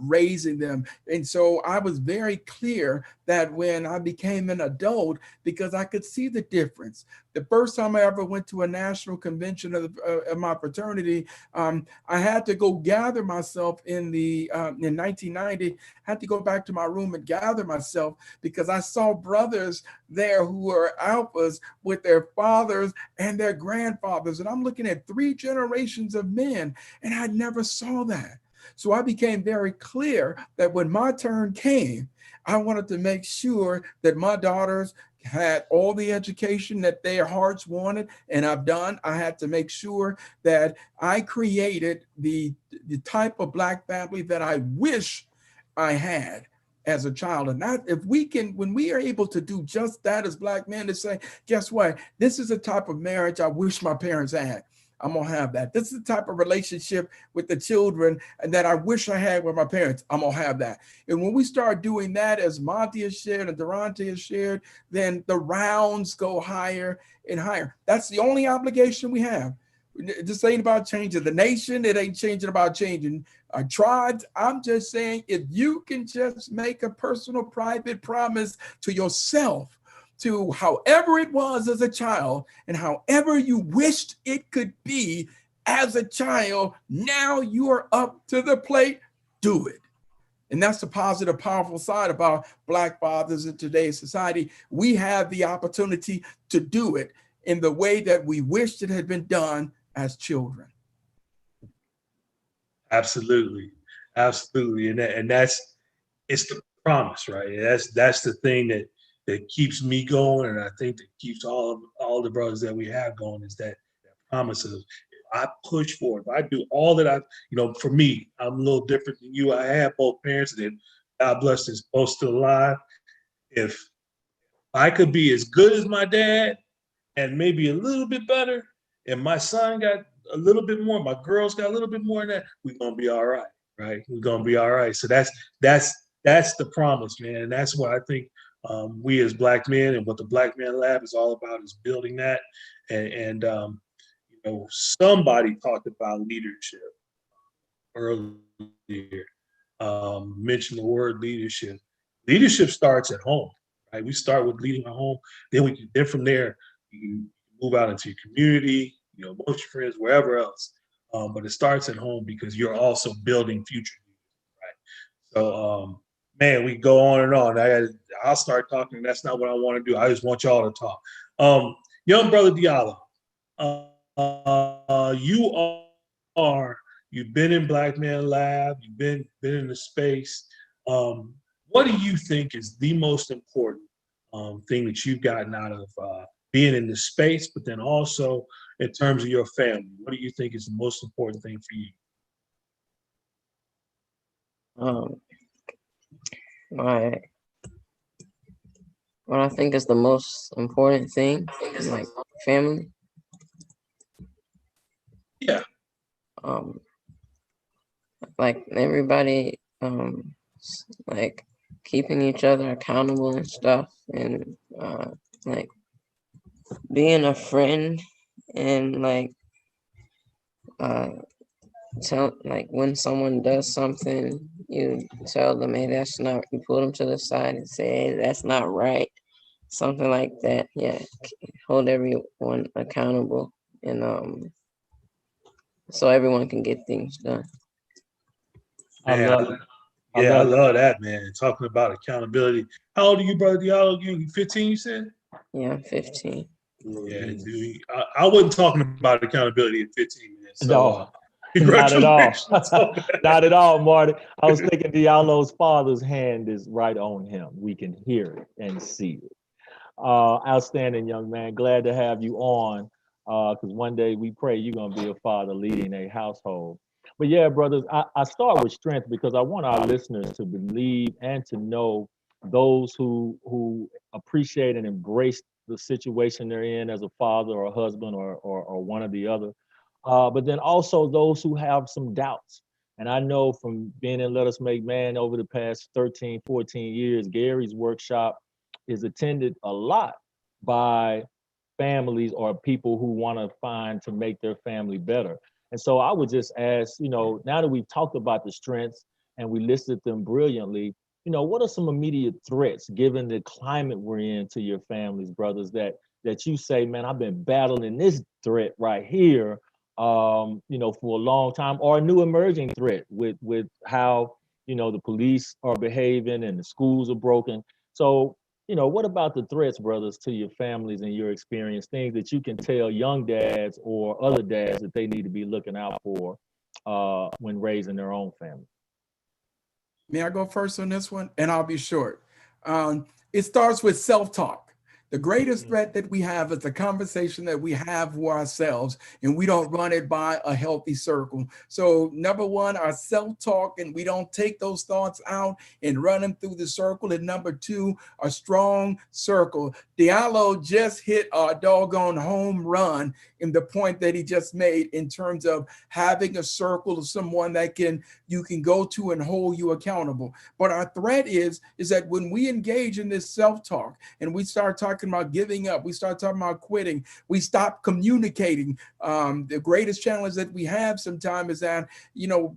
raising them. And so I was very clear that when I became an adult, because I could see the difference. The first time I ever went to a national convention of my fraternity, I had to go gather myself in 1990, had to go back to my room and gather myself because I saw brothers there who were alphas with their fathers and their grandfathers. And I'm looking at 3 generations of men, and I never saw that. So I became very clear that when my turn came, I wanted to make sure that my daughters had all the education that their hearts wanted, and I've done. I had to make sure that I created the type of Black family that I wish I had as a child. And that if we can, when we are able to do just that as Black men, to say, guess what? This is the type of marriage I wish my parents had. I'm gonna have that. This is the type of relationship with the children that I wish I had with my parents. I'm gonna have that. And when we start doing that, as Monty has shared and Durante has shared, then the rounds go higher and higher. That's the only obligation we have. This ain't about changing the nation. It ain't changing about changing our tribes. I'm just saying, if you can just make a personal, private promise to yourself, to however it was as a child and however you wished it could be as a child, now you are up to the plate, do it. And that's the positive, powerful side about Black fathers in today's society. We have the opportunity to do it in the way that we wished it had been done as children. Absolutely, absolutely, and that's it's the promise, right? That's the thing that keeps me going, and I think that keeps all the brothers that we have going is that promise of I push forward. If I do all that for me, I'm a little different than you. I have both parents, and God bless us, both still alive. If I could be as good as my dad and maybe a little bit better, and my son got a little bit more, my girls got a little bit more than that, we're gonna be all right, right? We're gonna be all right. So that's the promise, man. And that's what I think we as Black men and what the Black Man Lab is all about is building that. And somebody talked about leadership earlier, mentioned the word leadership. Leadership starts at home, right? We start with leading our home, then from there you can move out into your community, amongst your friends, wherever else. But it starts at home because you're also building future leaders, right? So, man, we go on and on. I'll start talking. That's not what I want to do. I just want y'all to talk. Young brother Diallo, you've been in Black Man Lab, you've been in the space. What do you think is the most important thing that you've gotten out of being in the space, but then also in terms of your family? What do you think is the most important thing for you? What I think is the most important thing is like family. Yeah. Like everybody, like keeping each other accountable and stuff, and like being a friend, and like tell, like when someone does something, you tell them, hey, that's not, you pull them to the side and say, hey, that's not right, something like that. Yeah, hold everyone accountable, and so everyone can get things done. Man, I love that, man. Talking about accountability. How old are you, brother Diallo? You 15, you said? Yeah, I'm 15. Yeah, dude. I wasn't talking about accountability at 15, man. So, No, congratulations. not at all. Not at all, Marty. I was thinking Diallo's father's hand is right on him. We can hear it and see it. Outstanding, young man. Glad to have you on, because one day we pray you're going to be a father leading a household. But yeah, brothers, I start with strength because I want our listeners to believe and to know those who appreciate and embrace the situation they're in as a father or a husband or one or the other. But then also those who have some doubts. And I know from being in Let Us Make Man over the past 13, 14 years, Gary's workshop is attended a lot by families or people who want to find to make their family better. And so I would just ask, now that we've talked about the strengths and we listed them brilliantly, what are some immediate threats given the climate we're in to your families, brothers, that you say, man, I've been battling this threat right here, for a long time, or a new emerging threat with how, the police are behaving and the schools are broken. So, what about the threats, brothers, to your families and your experience, things that you can tell young dads or other dads that they need to be looking out for when raising their own family? May I go first on this one? And I'll be short. It starts with self-talk. The greatest threat that we have is the conversation that we have for ourselves, and we don't run it by a healthy circle. So number one, our self-talk, and we don't take those thoughts out and run them through the circle. And number two, a strong circle. Diallo just hit a doggone home run in the point that he just made in terms of having a circle of someone that you can go to and hold you accountable. But our threat is that when we engage in this self-talk and we start talking about giving up, we start talking about quitting, we stop communicating. The greatest challenge that we have sometimes is that,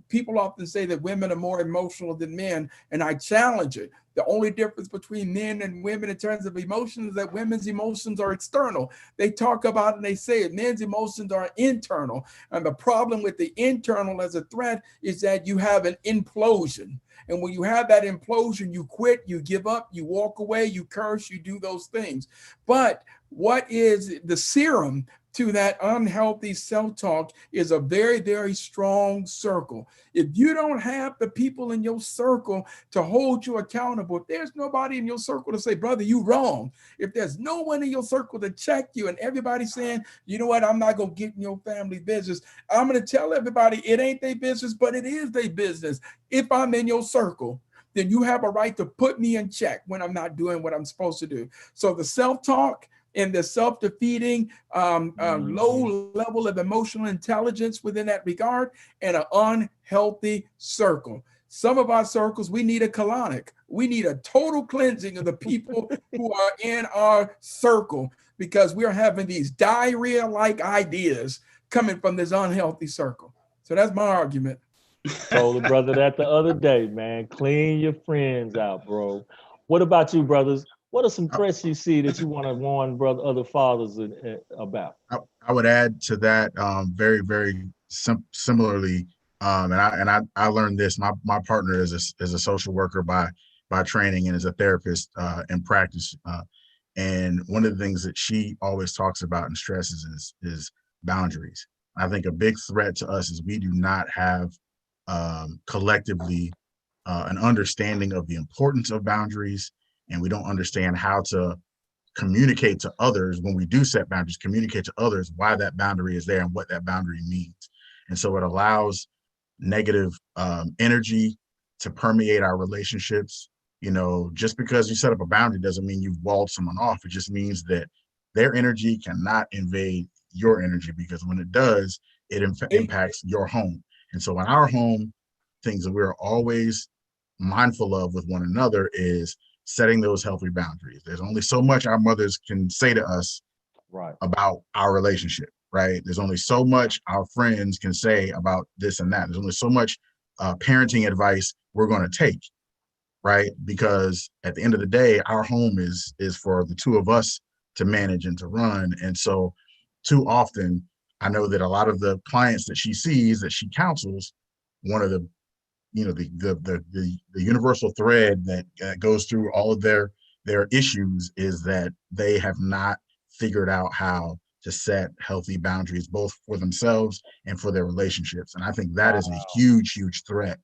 people often say that women are more emotional than men, and I challenge it. The only difference between men and women in terms of emotions is that women's emotions are external. They talk about it and they say it. Men's emotions are internal. And the problem with the internal as a threat is that you have an implosion. And when you have that implosion, you quit, you give up, you walk away, you curse, you do those things. But what is the serum to that unhealthy self-talk is a very, very strong circle. If you don't have the people in your circle to hold you accountable, if there's nobody in your circle to say, brother, you wrong, if there's no one in your circle to check you and everybody saying, you know what, I'm not going to get in your family business, I'm going to tell everybody it ain't their business, but it is their business. If I'm in your circle, then you have a right to put me in check when I'm not doing what I'm supposed to do. So the self-talk and the self-defeating, low level of emotional intelligence within that regard, and an unhealthy circle. Some of our circles, we need a colonic. We need a total cleansing of the people who are in our circle, because we're having these diarrhea-like ideas coming from this unhealthy circle. So that's my argument. Told a brother that the other day, man. Clean your friends out, bro. What about you, brothers? What are some threats you see that you want to warn other fathers about? I would add to that very, very similarly, and I learned this. My partner is a social worker by training and is a therapist in practice. And one of the things that she always talks about and stresses is boundaries. I think a big threat to us is we do not have collectively an understanding of the importance of boundaries, and we don't understand how to communicate to others when we do set boundaries, communicate to others why that boundary is there and what that boundary means. And so it allows negative energy to permeate our relationships. Just because you set up a boundary doesn't mean you've walled someone off. It just means that their energy cannot invade your energy, because when it does, it impacts your home. And so in our home, things that we're always mindful of with one another is setting those healthy boundaries. There's only so much our mothers can say to us about our relationship, right? There's only so much our friends can say about this and that. There's only so much parenting advice we're going to take, right? Because at the end of the day, our home is for the two of us to manage and to run. And so too often, I know that a lot of the clients that she sees, that she counsels, one of the the universal thread that goes through all of their issues is that they have not figured out how to set healthy boundaries, both for themselves and for their relationships. And I think that is a huge threat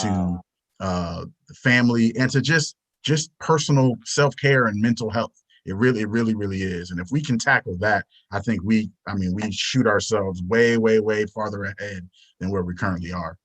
to the family and to just personal self-care and mental health. It really is. And if we can tackle that, I think we shoot ourselves way farther ahead than where we currently are.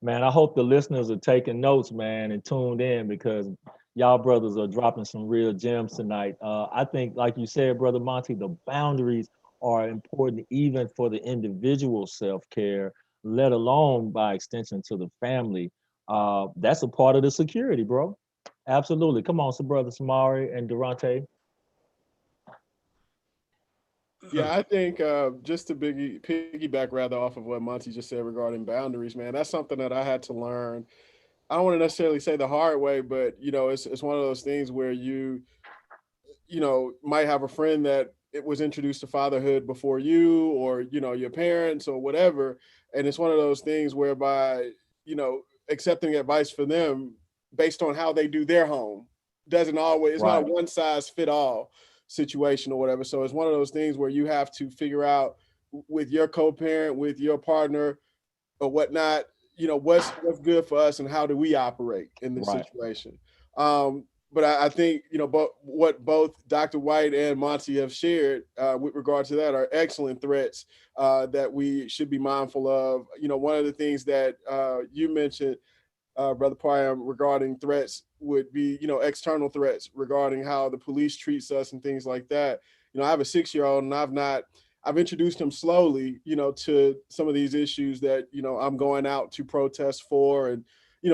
Man, I hope the listeners are taking notes, man, and tuned in, because y'all brothers are dropping some real gems tonight. I think, like you said, Brother Monty, the boundaries are important even for the individual self-care, let alone by extension to the family. That's a part of the security, bro. Absolutely. Come on, so Brother Samari and Durante. Yeah, I think just to piggyback rather off of what Monty just said regarding boundaries, man, that's something that I had to learn. I don't want to necessarily say the hard way, but it's one of those things where you might have a friend that it was introduced to fatherhood before you, or your parents or whatever, and it's one of those things whereby accepting advice for them based on how they do their home doesn't always, it's not a Right. one size fit all situation or whatever. So it's one of those things where you have to figure out with your co-parent, with your partner or whatnot, what's good for us and how do we operate in this Right. situation. But I think what both Dr. White and Monty have shared with regard to that are excellent threats that we should be mindful of. One of the things that you mentioned, Brother Priam, regarding threats would be external threats regarding how the police treats us and things like that. I have a 6-year-old, and I've introduced him slowly, to some of these issues that, I'm going out to protest for, and,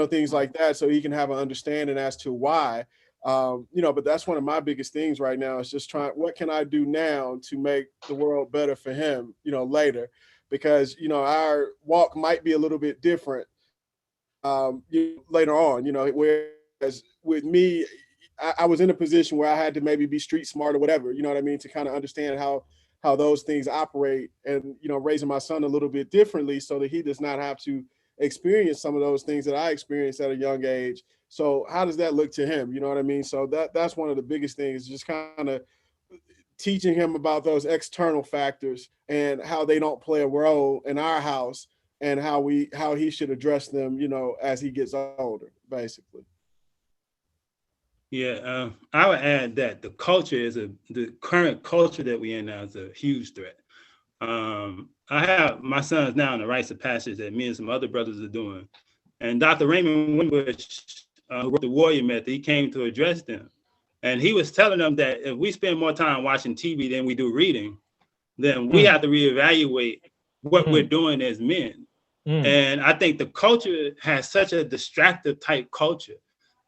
things like that. So he can have an understanding as to why, but that's one of my biggest things right now is just what can I do now to make the world better for him, later, because, our walk might be a little bit different, later on, whereas with me, I was in a position where I had to maybe be street smart or whatever, you know what I mean, to kind of understand how those things operate, and raising my son a little bit differently so that he does not have to experience some of those things that I experienced at a young age. So how does that look to him? You know what I mean? So that's one of the biggest things, just kind of teaching him about those external factors and how they don't play a role in our house, and how he should address them, as he gets older, basically. Yeah, I would add that the current culture that we're in now is a huge threat. I have my son's now in the rites of passage that me and some other brothers are doing. And Dr. Raymond Wimbush, who wrote the Warrior Method, he came to address them. And he was telling them that if we spend more time watching TV than we do reading, then we have to reevaluate what we're doing as men. And I think the culture has such a distractive type culture.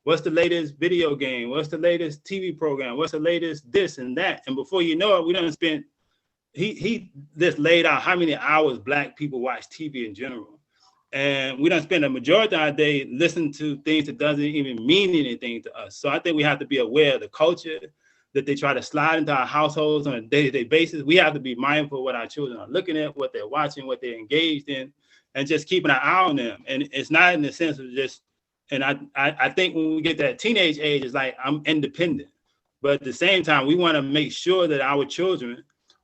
What's the latest video game? What's the latest TV program? What's the latest this and that? And before you know it, we done spent, he just laid out how many hours Black people watch TV in general. And we don't spend a majority of our day listening to things that doesn't even mean anything to us. So I think we have to be aware of the culture that they try to slide into our households on a day-to-day basis. We have to be mindful of what our children are looking at, what they're watching, what they're engaged in, and just keeping an eye on them. And it's not in the sense of just, and I think when we get that teenage age, it's like, I'm independent. But at the same time, we want to make sure that our children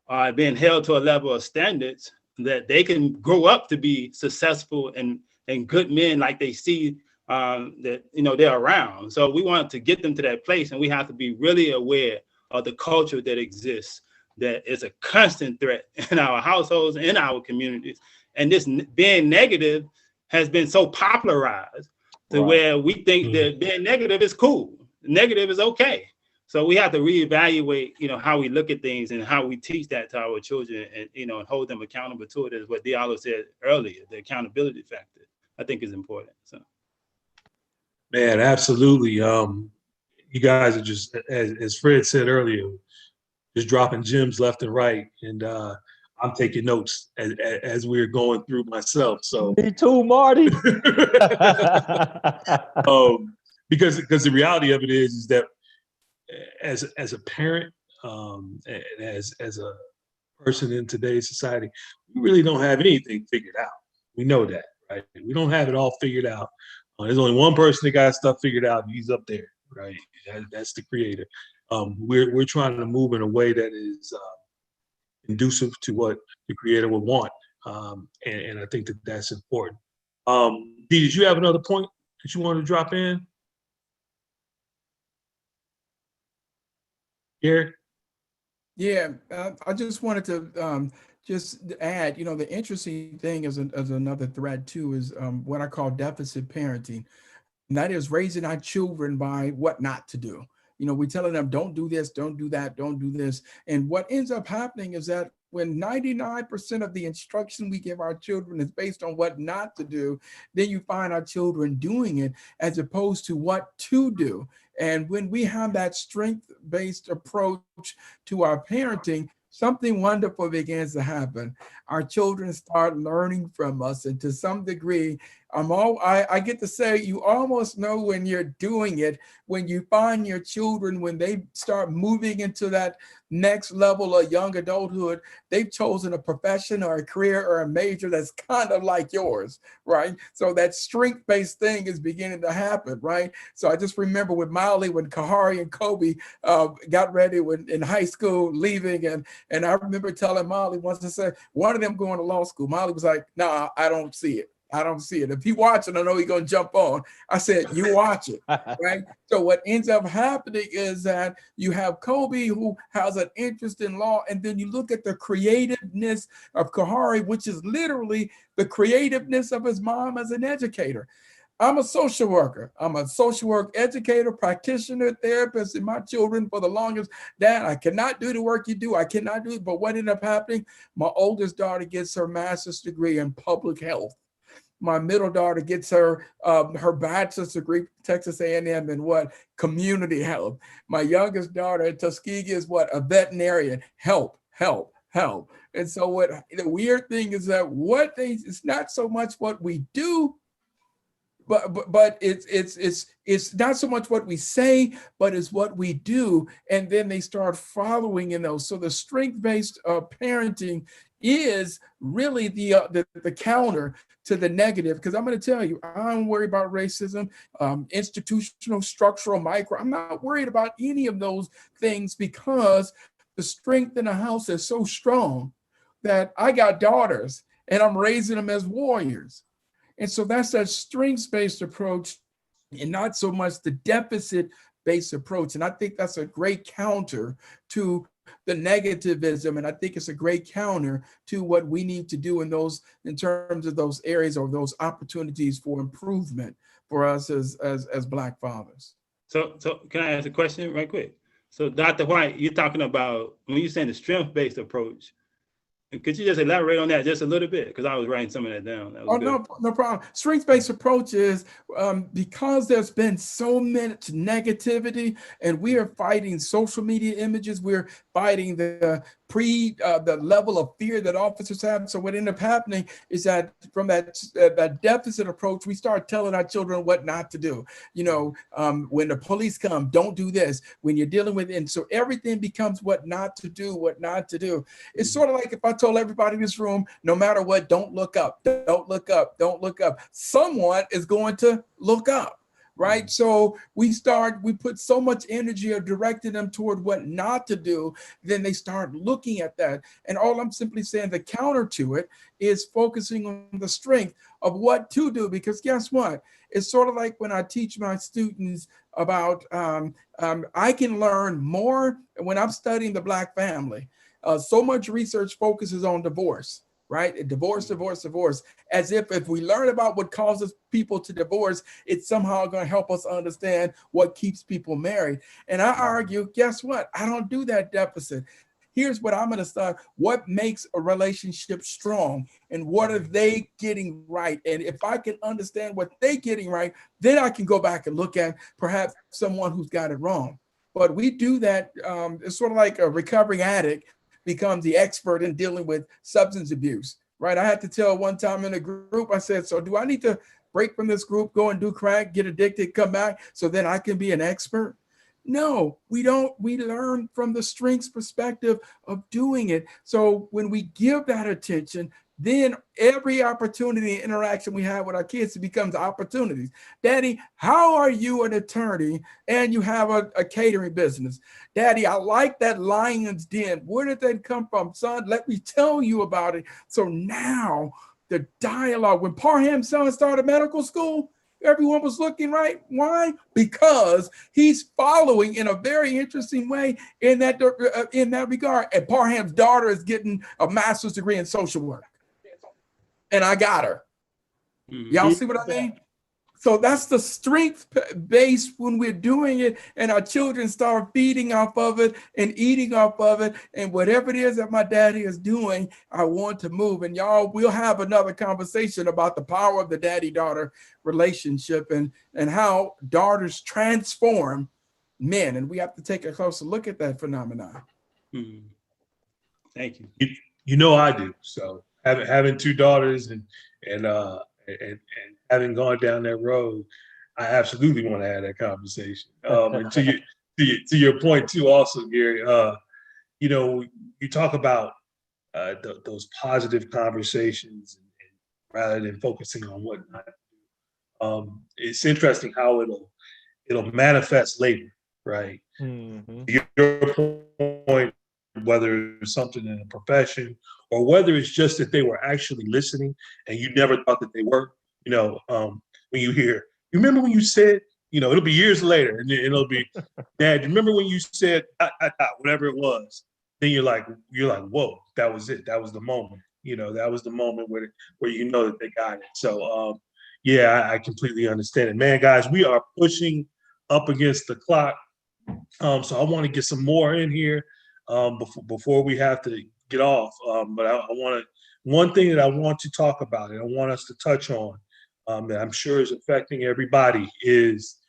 are being held to a level of standards that they can grow up to be successful and good men like they see that they're around. So we want to get them to that place, and we have to be really aware of the culture that exists, that is a constant threat in our households, in our communities. And this being negative has been so popularized to where we think that being negative is cool. Negative is okay. So we have to reevaluate, how we look at things and how we teach that to our children, and, and hold them accountable to it, as what Diallo said earlier. The accountability factor, I think, is important. So, Man, absolutely. You guys are just, as Fred said earlier, just dropping gems left and right. And I'm taking notes as we're going through myself. So Me too, Marty. Because the reality of it is that as a parent, and as a person in today's society, we really don't have anything figured out. We know that, right? We don't have it all figured out. There's only one person that got stuff figured out, and he's up there, right? That's the creator. We're trying to move in a way that is conducive to what the creator would want, and I think that that's important. Dee, did you have another point that you wanted to drop in? Gary? Yeah, I just wanted to just add, the interesting thing is another thread too, is what I call deficit parenting. And that is raising our children by what not to do. We're telling them, don't do this, don't do that, don't do this. And what ends up happening is that when 99% of the instruction we give our children is based on what not to do, then you find our children doing it as opposed to what to do. And when we have that strength-based approach to our parenting, something wonderful begins to happen. Our children start learning from us, and to some degree, I get to say, you almost know when you're doing it, when you find your children, when they start moving into that next level of young adulthood, they've chosen a profession or a career or a major that's kind of like yours, right? So that strength-based thing is beginning to happen, right? So I just remember with Miley, when Kahari and Kobe got ready in high school, leaving, and I remember telling Molly once, I said, one of them going to law school. Molly was like, "Nah, I don't see it. I don't see it. If he watching, I know he's going to jump on." I said, "You watch it." Right? So what ends up happening is that you have Kobe, who has an interest in law, and then you look at the creativeness of Kahari, which is literally the creativeness of his mom as an educator. I'm a social worker. I'm a social work educator, practitioner, therapist, and my children for the longest, "Dad, I cannot do the work you do. I cannot do it." But what ended up happening? My oldest daughter gets her master's degree in public health. My middle daughter gets her bachelor's degree from Texas A&M in what? Community health. My youngest daughter at Tuskegee is what? A veterinarian. Help, help, help. And so what the weird thing is that it's not so much what we do, but it's not so much what we say, but it's what we do, and then they start following in those. So the strength-based parenting is really the counter to the negative, because I'm going to tell you, I don't worry about racism, institutional, structural, micro. I'm not worried about any of those things, because the strength in the house is so strong that I got daughters and I'm raising them as warriors. And so that's that strengths-based approach, and not so much the deficit-based approach. And I think that's a great counter to the negativism. And I think it's a great counter to what we need to do in terms of those areas or those opportunities for improvement for us as Black fathers. So can I ask a question right quick? So Dr. White, you're talking about, when you're saying the strength-based approach, could you just elaborate on that just a little bit? Because I was writing some of that down. That was good. No problem. Strengths-based approach is because there's been so much negativity, and we are fighting social media images. We're fighting the level of fear that officers have. So what ended up happening is that from that deficit approach, we start telling our children what not to do. When the police come, don't do this. When you're dealing with it, and so everything becomes what not to do, what not to do. It's sort of like if I told everybody in this room, no matter what, don't look up, don't look up, don't look up. Someone is going to look up. Right. So we put so much energy of directing them toward what not to do, then they start looking at that. And all I'm simply saying, the counter to it is focusing on the strength of what to do, because guess what? It's sort of like when I teach my students about, I can learn more when I'm studying the Black family. So much research focuses on divorce. Right? Divorce, divorce, divorce, as if we learn about what causes people to divorce, it's somehow going to help us understand what keeps people married. And I argue, guess what? I don't do that deficit. Here's what I'm going to start. What makes a relationship strong, and what are they getting right? And if I can understand what they're getting right, then I can go back and look at perhaps someone who's got it wrong. But we do that. It's sort of like a recovering addict becomes the expert in dealing with substance abuse, right? I had to tell one time in a group, I said, so do I need to break from this group, go and do crack, get addicted, come back so then I can be an expert? No, we don't. We learn from the strengths perspective of doing it. So when we give that attention, then every opportunity and interaction we have with our kids, it becomes opportunities. Daddy, how are you an attorney and you have a catering business? Daddy, I like that Lion's Den. Where did that come from? Son, let me tell you about it. So now the dialogue, when Parham's son started medical school, everyone was looking right. Why? Because he's following in a very interesting way in that regard. And Parham's daughter is getting a master's degree in social work. And I got her. Y'all see what I mean? So that's the strength base when we're doing it, and our children start feeding off of it and eating off of it. And whatever it is that my daddy is doing, I want to move. And y'all, we'll have another conversation about the power of the daddy-daughter relationship and how daughters transform men. And we have to take a closer look at that phenomenon. Thank you. You know I do. So having two daughters and having gone down that road, I absolutely want to have that conversation. And to your point too, also Gary, you know, you talk about those positive conversations and rather than focusing on what not. It's interesting how it'll manifest later, right? Mm-hmm. Your point, whether it's something in a profession or whether it's just that they were actually listening and you never thought that they were, you know, when you remember when you said, you know, it'll be years later and it'll be, Dad, you remember when you said, whatever it was, then you're like, whoa, that was it. That was the moment, you know, that was the moment where you know that they got it. So, yeah, I completely understand it, man, guys, we are pushing up against the clock. So I want to get some more in here before we have to get off. But I want to one thing that I want to talk about and I want us to touch on that I'm sure is affecting everybody is,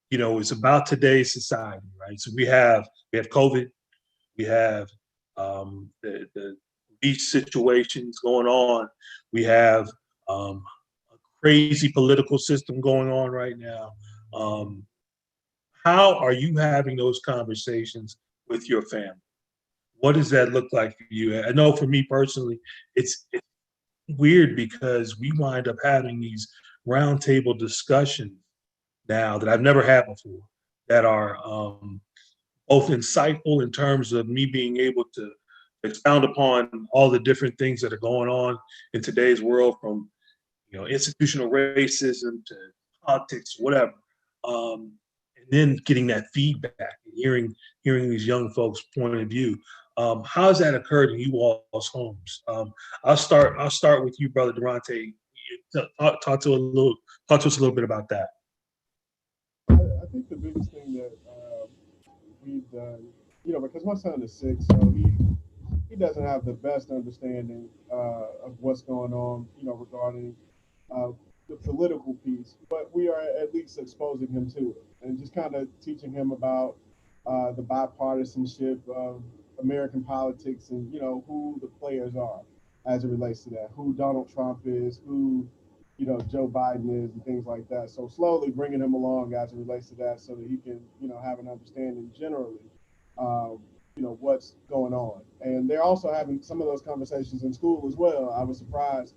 you know, it's about today's society, right? So we have COVID, we have these situations going on, we have a crazy political system going on right now. Um, how are you having those conversations with your family? What does that look like for you? I know for me personally, it's weird because we wind up having these roundtable discussions now that I've never had before that are both insightful in terms of me being able to expound upon all the different things that are going on in today's world, from institutional racism to politics, whatever. And then getting that feedback and hearing these young folks' point of view. How has that occurred in you all's homes? I'll start with you, Brother Durante. Talk to us a little bit about that. I think the biggest thing that we've done, because my son is 6, so he doesn't have the best understanding of what's going on, regarding uh, the political piece, but we are at least exposing him to it and just kind of teaching him about the bipartisanship of American politics and, who the players are as it relates to that, who Donald Trump is, who, Joe Biden is and things like that. So slowly bringing him along as it relates to that so that he can, have an understanding generally, um, what's going on. And they're also having some of those conversations in school as well. I was surprised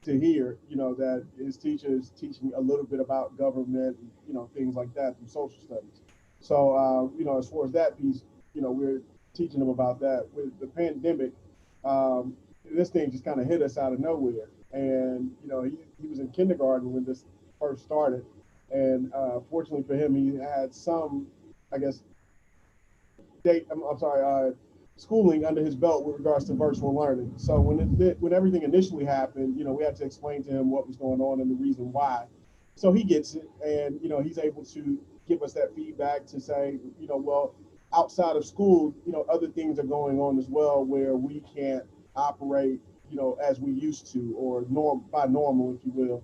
to hear, that his teacher is teaching a little bit about government, and, things like that through social studies. So, as far as that piece, we're teaching them about that. With the pandemic, this thing just kind of hit us out of nowhere. And, he was in kindergarten when this first started. And fortunately for him, he had some, I guess, schooling under his belt with regards to virtual learning. So when everything initially happened, we had to explain to him what was going on and the reason why. So he gets it, and he's able to give us that feedback to say, well, outside of school, other things are going on as well where we can't operate, as we used to, or by normal, if you will.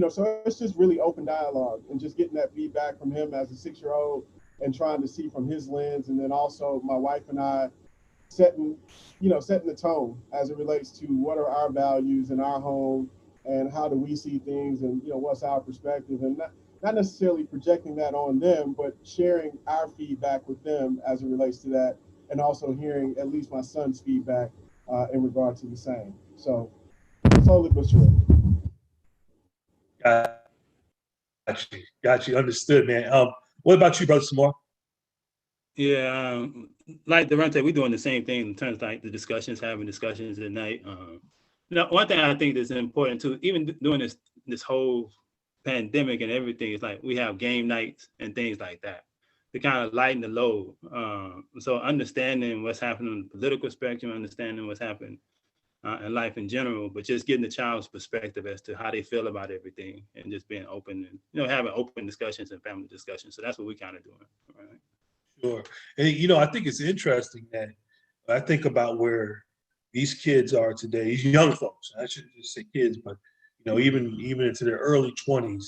So it's just really open dialogue and just getting that feedback from him as a 6-year-old and trying to see from his lens. And then also my wife and I setting the tone as it relates to what are our values in our home and how do we see things and, what's our perspective, and not necessarily projecting that on them, but sharing our feedback with them as it relates to that. And also hearing at least my son's feedback in regard to the same. So slowly but surely. Got you. Understood, man. What about you, Brother Samar? Yeah, like Durante, we're doing the same thing in terms of like the discussions, having discussions at night. One thing I think that's important too, even during this whole pandemic and everything, is like we have game nights and things like that to kind of lighten the load. So understanding what's happening on the political spectrum, understanding what's happening in life in general, but just getting the child's perspective as to how they feel about everything and just being open and having open discussions and family discussions. So that's what we kind of doing, right? Sure. And I think it's interesting that I think about where these kids are today, these young folks. I shouldn't just say kids, but even into their early 20s,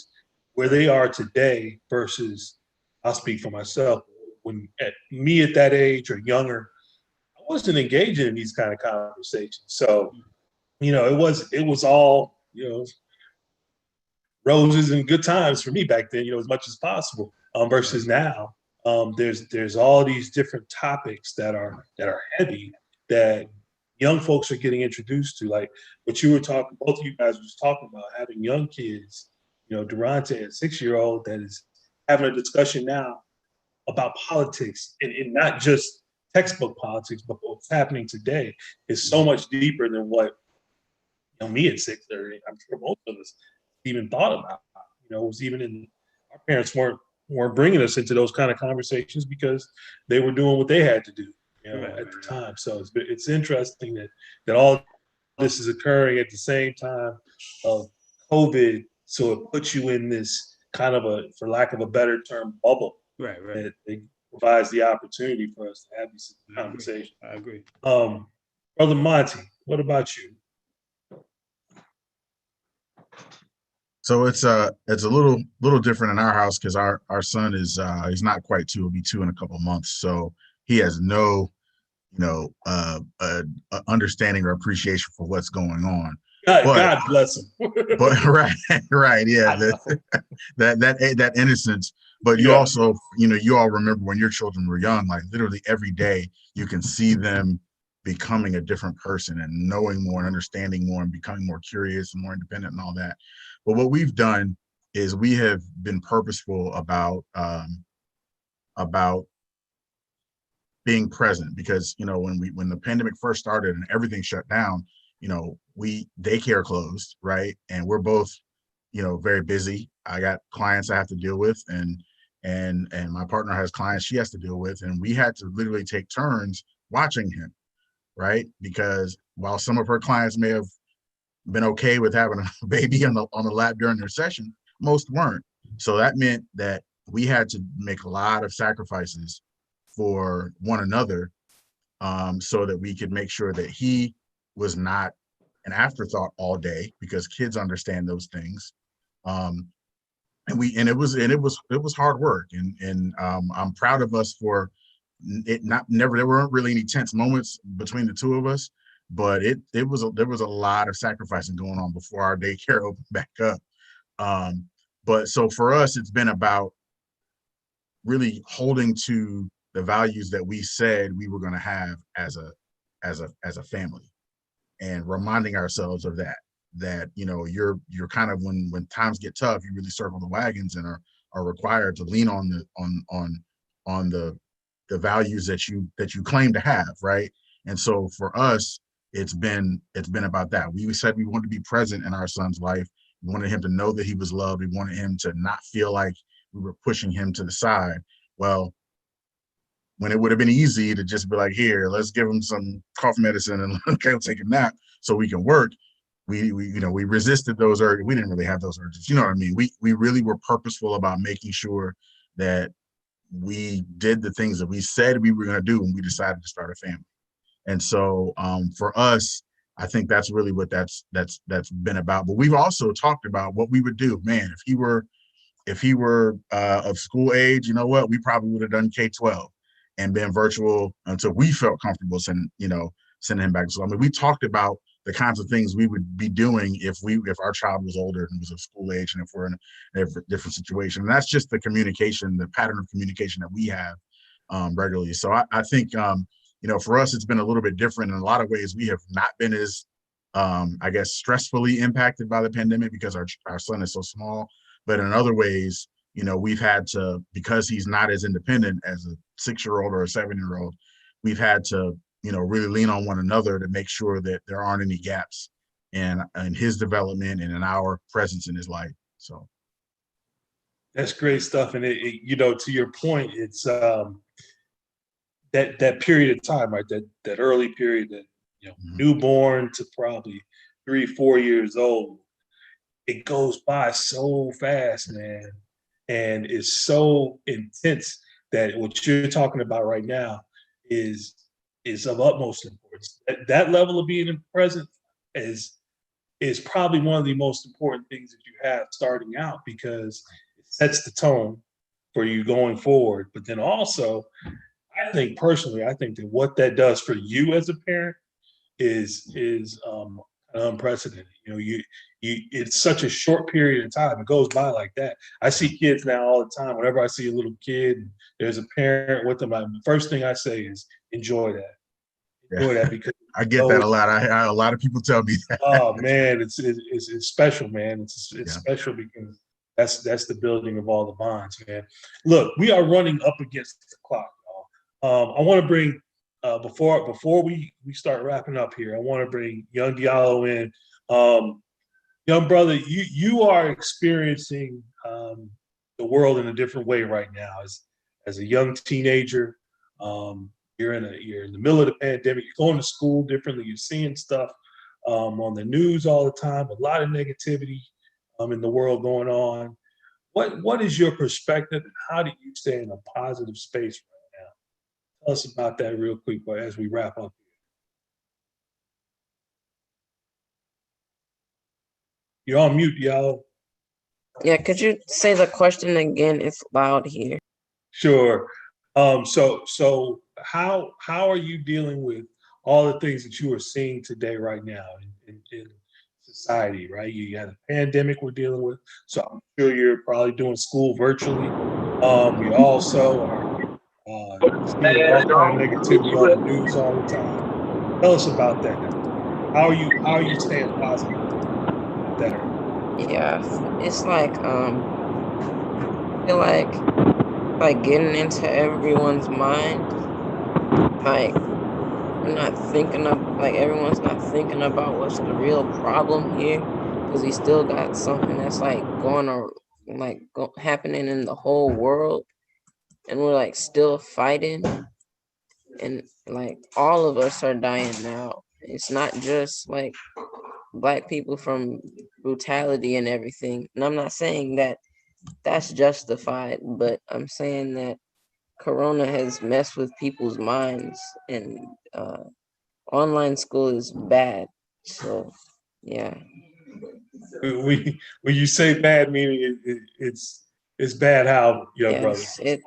where they are today versus, I'll speak for myself, when at that age or younger, I wasn't engaging in these kind of conversations. So, it was all, roses and good times for me back then, as much as possible. Versus now, there's all these different topics that are heavy that young folks are getting introduced to, like what you were talking, both of you guys was talking about, having young kids. Durante, a 6-year-old, that is having a discussion now about politics, and not just textbook politics, but what's happening today is so much deeper than what me at 6, or I'm sure most of us even thought about. It was even in our parents weren't bringing us into those kind of conversations because they were doing what they had to do, at the time. So it's interesting that all this is occurring at the same time of COVID. So it puts you in this kind of for lack of a better term, bubble. Right. It provides the opportunity for us to have these conversations. I agree. Brother Monty, what about you? So it's a little different in our house because our son is he's not quite 2, he'll be 2 in a couple of months. So he has no understanding or appreciation for what's going on. God bless him. But right, yeah, that innocence. But you also, you all remember when your children were young, like literally every day you can see them becoming a different person and knowing more and understanding more and becoming more curious and more independent and all that. But what we've done is we have been purposeful about being present, because when the pandemic first started and everything shut down, daycare closed, right? And we're both very busy. I got clients I have to deal with, and my partner has clients she has to deal with, and we had to literally take turns watching him, right? Because while some of her clients may have been okay with having a baby on the lap during their session, most weren't. So that meant that we had to make a lot of sacrifices for one another, so that we could make sure that he was not an afterthought all day, because kids understand those things. And it was hard work, and I'm proud of us for it. There weren't really any tense moments between the two of us, but there was a lot of sacrificing going on before our daycare opened back up. But so for us, it's been about really holding to the values that we said we were going to have as a family, and reminding ourselves of that you're kind of, when times get tough, you really circle the wagons and are required to lean on the values that you claim to have, right? And so for us, it's been about that. We said we wanted to be present in our son's life. We wanted him to know that he was loved. We wanted him to not feel like we were pushing him to the side. Well, when it would have been easy to just be like, here, let's give him some cough medicine and let him take a nap so we can work, we resisted those urges. We didn't really have those urges. You know what I mean? We really were purposeful about making sure that we did the things that we said we were going to do when we decided to start a family. And so for us, I think that's really what that's been about. But we've also talked about what we would do. Man, if he were of school age, you know what, we probably would have done K-12 and been virtual until we felt comfortable sending him back to school. I mean, we talked about the kinds of things we would be doing if our child was older and was of school age, and if we're in a different situation. And that's just the pattern of communication that we have regularly. So I think for us, it's been a little bit different. In a lot of ways, we have not been as I guess stressfully impacted by the pandemic because our son is so small. But in other ways, we've had to, because he's not as independent as a 6-year-old or a 7-year-old, we've had to, really lean on one another to make sure that there aren't any gaps in his development and in our presence in his life. So that's great stuff. And to your point, it's that period of time, right? That early period, that newborn to probably 3-4 years old, it goes by so fast, man, and it's so intense that what you're talking about right now is of utmost importance. That level of being present is probably one of the most important things that you have starting out, because it sets the tone for you going forward. But then also, I think personally, I think that what that does for you as a parent is unprecedented. You know, you it's such a short period of time. It goes by like that. I see kids now all the time. Whenever I see a little kid, there's a parent with them. The first thing I say is enjoy that. Enjoy that because I get that a lot. A lot of people tell me that. oh man, it's special, man. It's Yeah. special because that's the building of all the bonds, man. Look, we are running up against the clock, y'all. I want to bring before we start wrapping up here, I want to bring young Diallo in. Young brother, you are experiencing the world in a different way right now as a young teenager. You're in the middle of the pandemic. You're going to school differently. You're seeing stuff on the news all the time. A lot of negativity in the world going on. What is your perspective, and how do you stay in a positive space right now? Tell us about that real quick as we wrap up. You're on mute, y'all. Yeah, could you say the question again? It's loud here. Sure. So how are you dealing with all the things that you are seeing today, right now in society, right? You had a pandemic we're dealing with, so I'm sure you're probably doing school virtually. We also are seeing all kind of negativity on the news all the time. Tell us about that. How are you staying positive there? Yeah, it's like I feel like getting into everyone's mind. Like we're not thinking of like everyone's not thinking about what's the real problem here, because we still got something that's like going or happening in the whole world, and we're like still fighting, and like all of us are dying now. It's not just like Black people from brutality and everything, and I'm not saying that that's justified, but I'm saying that Corona has messed with people's minds, and online school is bad. So, yeah. When you say bad, meaning it's bad. How, young brother? Yes,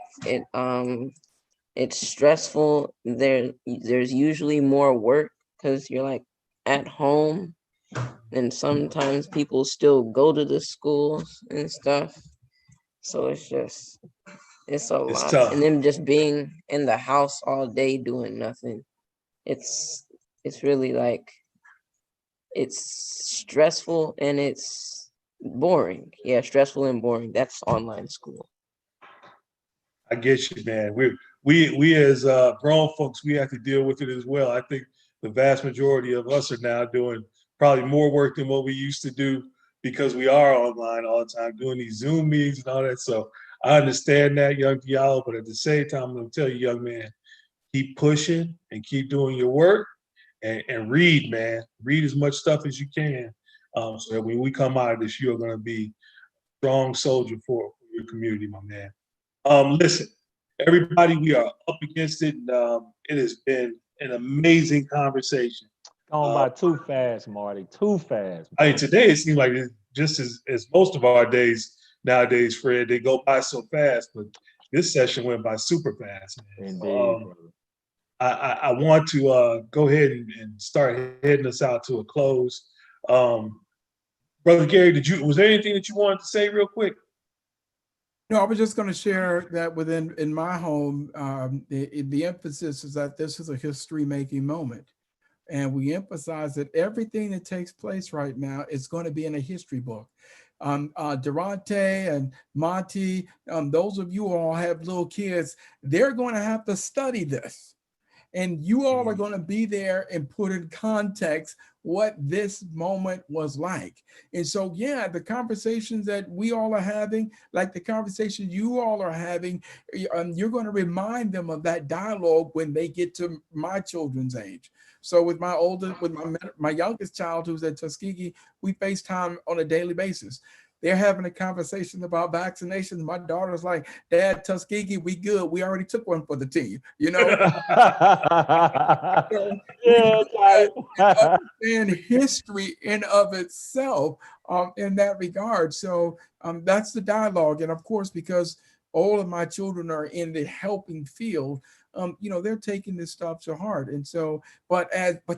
it's stressful. There's usually more work because you're like at home, and sometimes people still go to the schools and stuff. So it's a It's lot. tough. And then just being in the house all day doing nothing. It's really like it's stressful and it's boring. Yeah, stressful and boring. That's online school. I get you, man. We as grown folks, we have to deal with it as well. I think the vast majority of us are now doing probably more work than what we used to do because we are online all the time doing these Zoom meetings and all that. So I understand that, young Diallo, but at the same time, I'm going to tell you, young man, keep pushing and keep doing your work and read, man. Read as much stuff as you can, so that when we come out of this, you're going to be a strong soldier for your community, my man. Listen, everybody, we are up against it. And, it has been an amazing conversation. Gone by too fast, Marty. Too fast. I mean, today it seems like it's just as most of our days nowadays, Fred, they go by so fast, but this session went by super fast, man. Indeed, So, I want to go ahead and start heading us out to a close. Brother Gary, was there anything that you wanted to say real quick? No, I was just going to share that in my home, the emphasis is that this is a history-making moment. And we emphasize that everything that takes place right now is going to be in a history book. Durante and Monty, those of you who all have little kids, they're going to have to study this. And you all are going to be there and put in context what this moment was like. And so, yeah, the conversations that we all are having, like the conversation you all are having, you're going to remind them of that dialogue when they get to my children's age. So with my youngest child who's at Tuskegee, we FaceTime on a daily basis. They're having a conversation about vaccinations. My daughter's like, Dad, Tuskegee, we good. We already took one for the team, you know? And history in of itself in that regard. So that's the dialogue. And of course, because all of my children are in the helping field, they're taking this stuff to heart. And so, but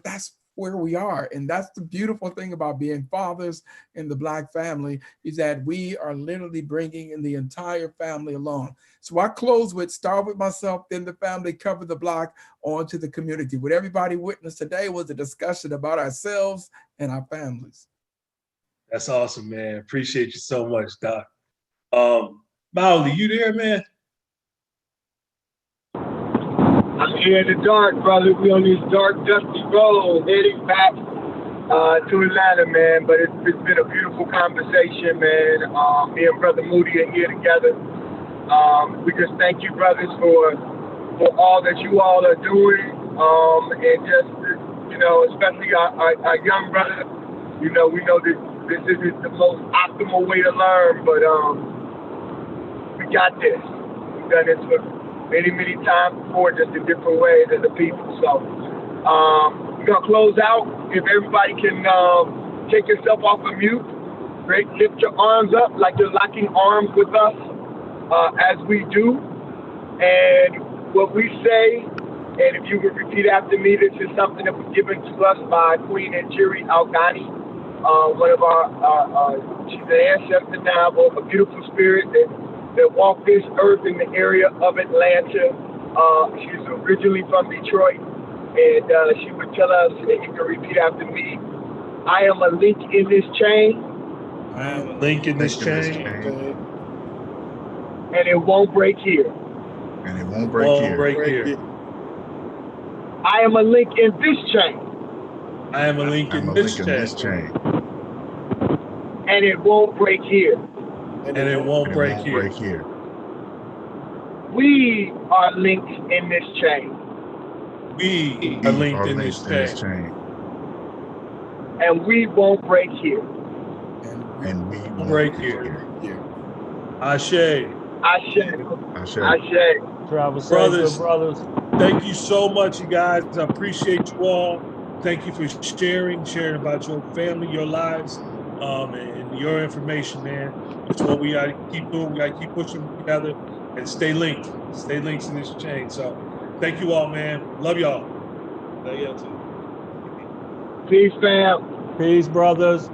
that's where we are. And that's the beautiful thing about being fathers in the Black family, is that we are literally bringing in the entire family along. So I close with start with myself, then the family, cover the block, on to the community. What everybody witnessed today was a discussion about ourselves and our families. That's awesome, man. Appreciate you so much, Doc. Mauli, you there, man? I'm here in the dark, brother. We on this dark, dusty road heading back to Atlanta, man. But it's been a beautiful conversation, man. Me and Brother Moody are here together. We just thank you, brothers, for all that you all are doing. And just, especially our young brother, we know that this isn't the most optimal way to learn, but we got this. We've done this for many, many times before, just in different ways as a people. So we're going to close out. If everybody can take yourself off of mute, right? Lift your arms up like you're locking arms with us as we do. And what we say, and if you would repeat after me, this is something that was given to us by Queen Njeri Al-Ghani, one of she's an ancestor now, a beautiful spirit that walked this earth in the area of Atlanta. She's originally from Detroit, and she would tell us, and you can repeat after me, I am a link in this chain. I am a link in this chain. And it won't break here. And it won't break here. I am a link in this chain. I am a link in this chain. And it won't break here. And it won't break here. We are linked in this chain. We are linked in this chain. And we won't break here. And we won't break here. Ashe. Ashe. Ashe. Ashe. Travel safe, brothers. Thank you so much, you guys. I appreciate you all. Thank you for sharing about your family, your lives, and your information, man. It's what we gotta keep doing. We gotta keep pushing together and stay linked. Stay linked in this chain. So thank you all, man. Love y'all. Love y'all too. Peace, fam. Peace, brothers.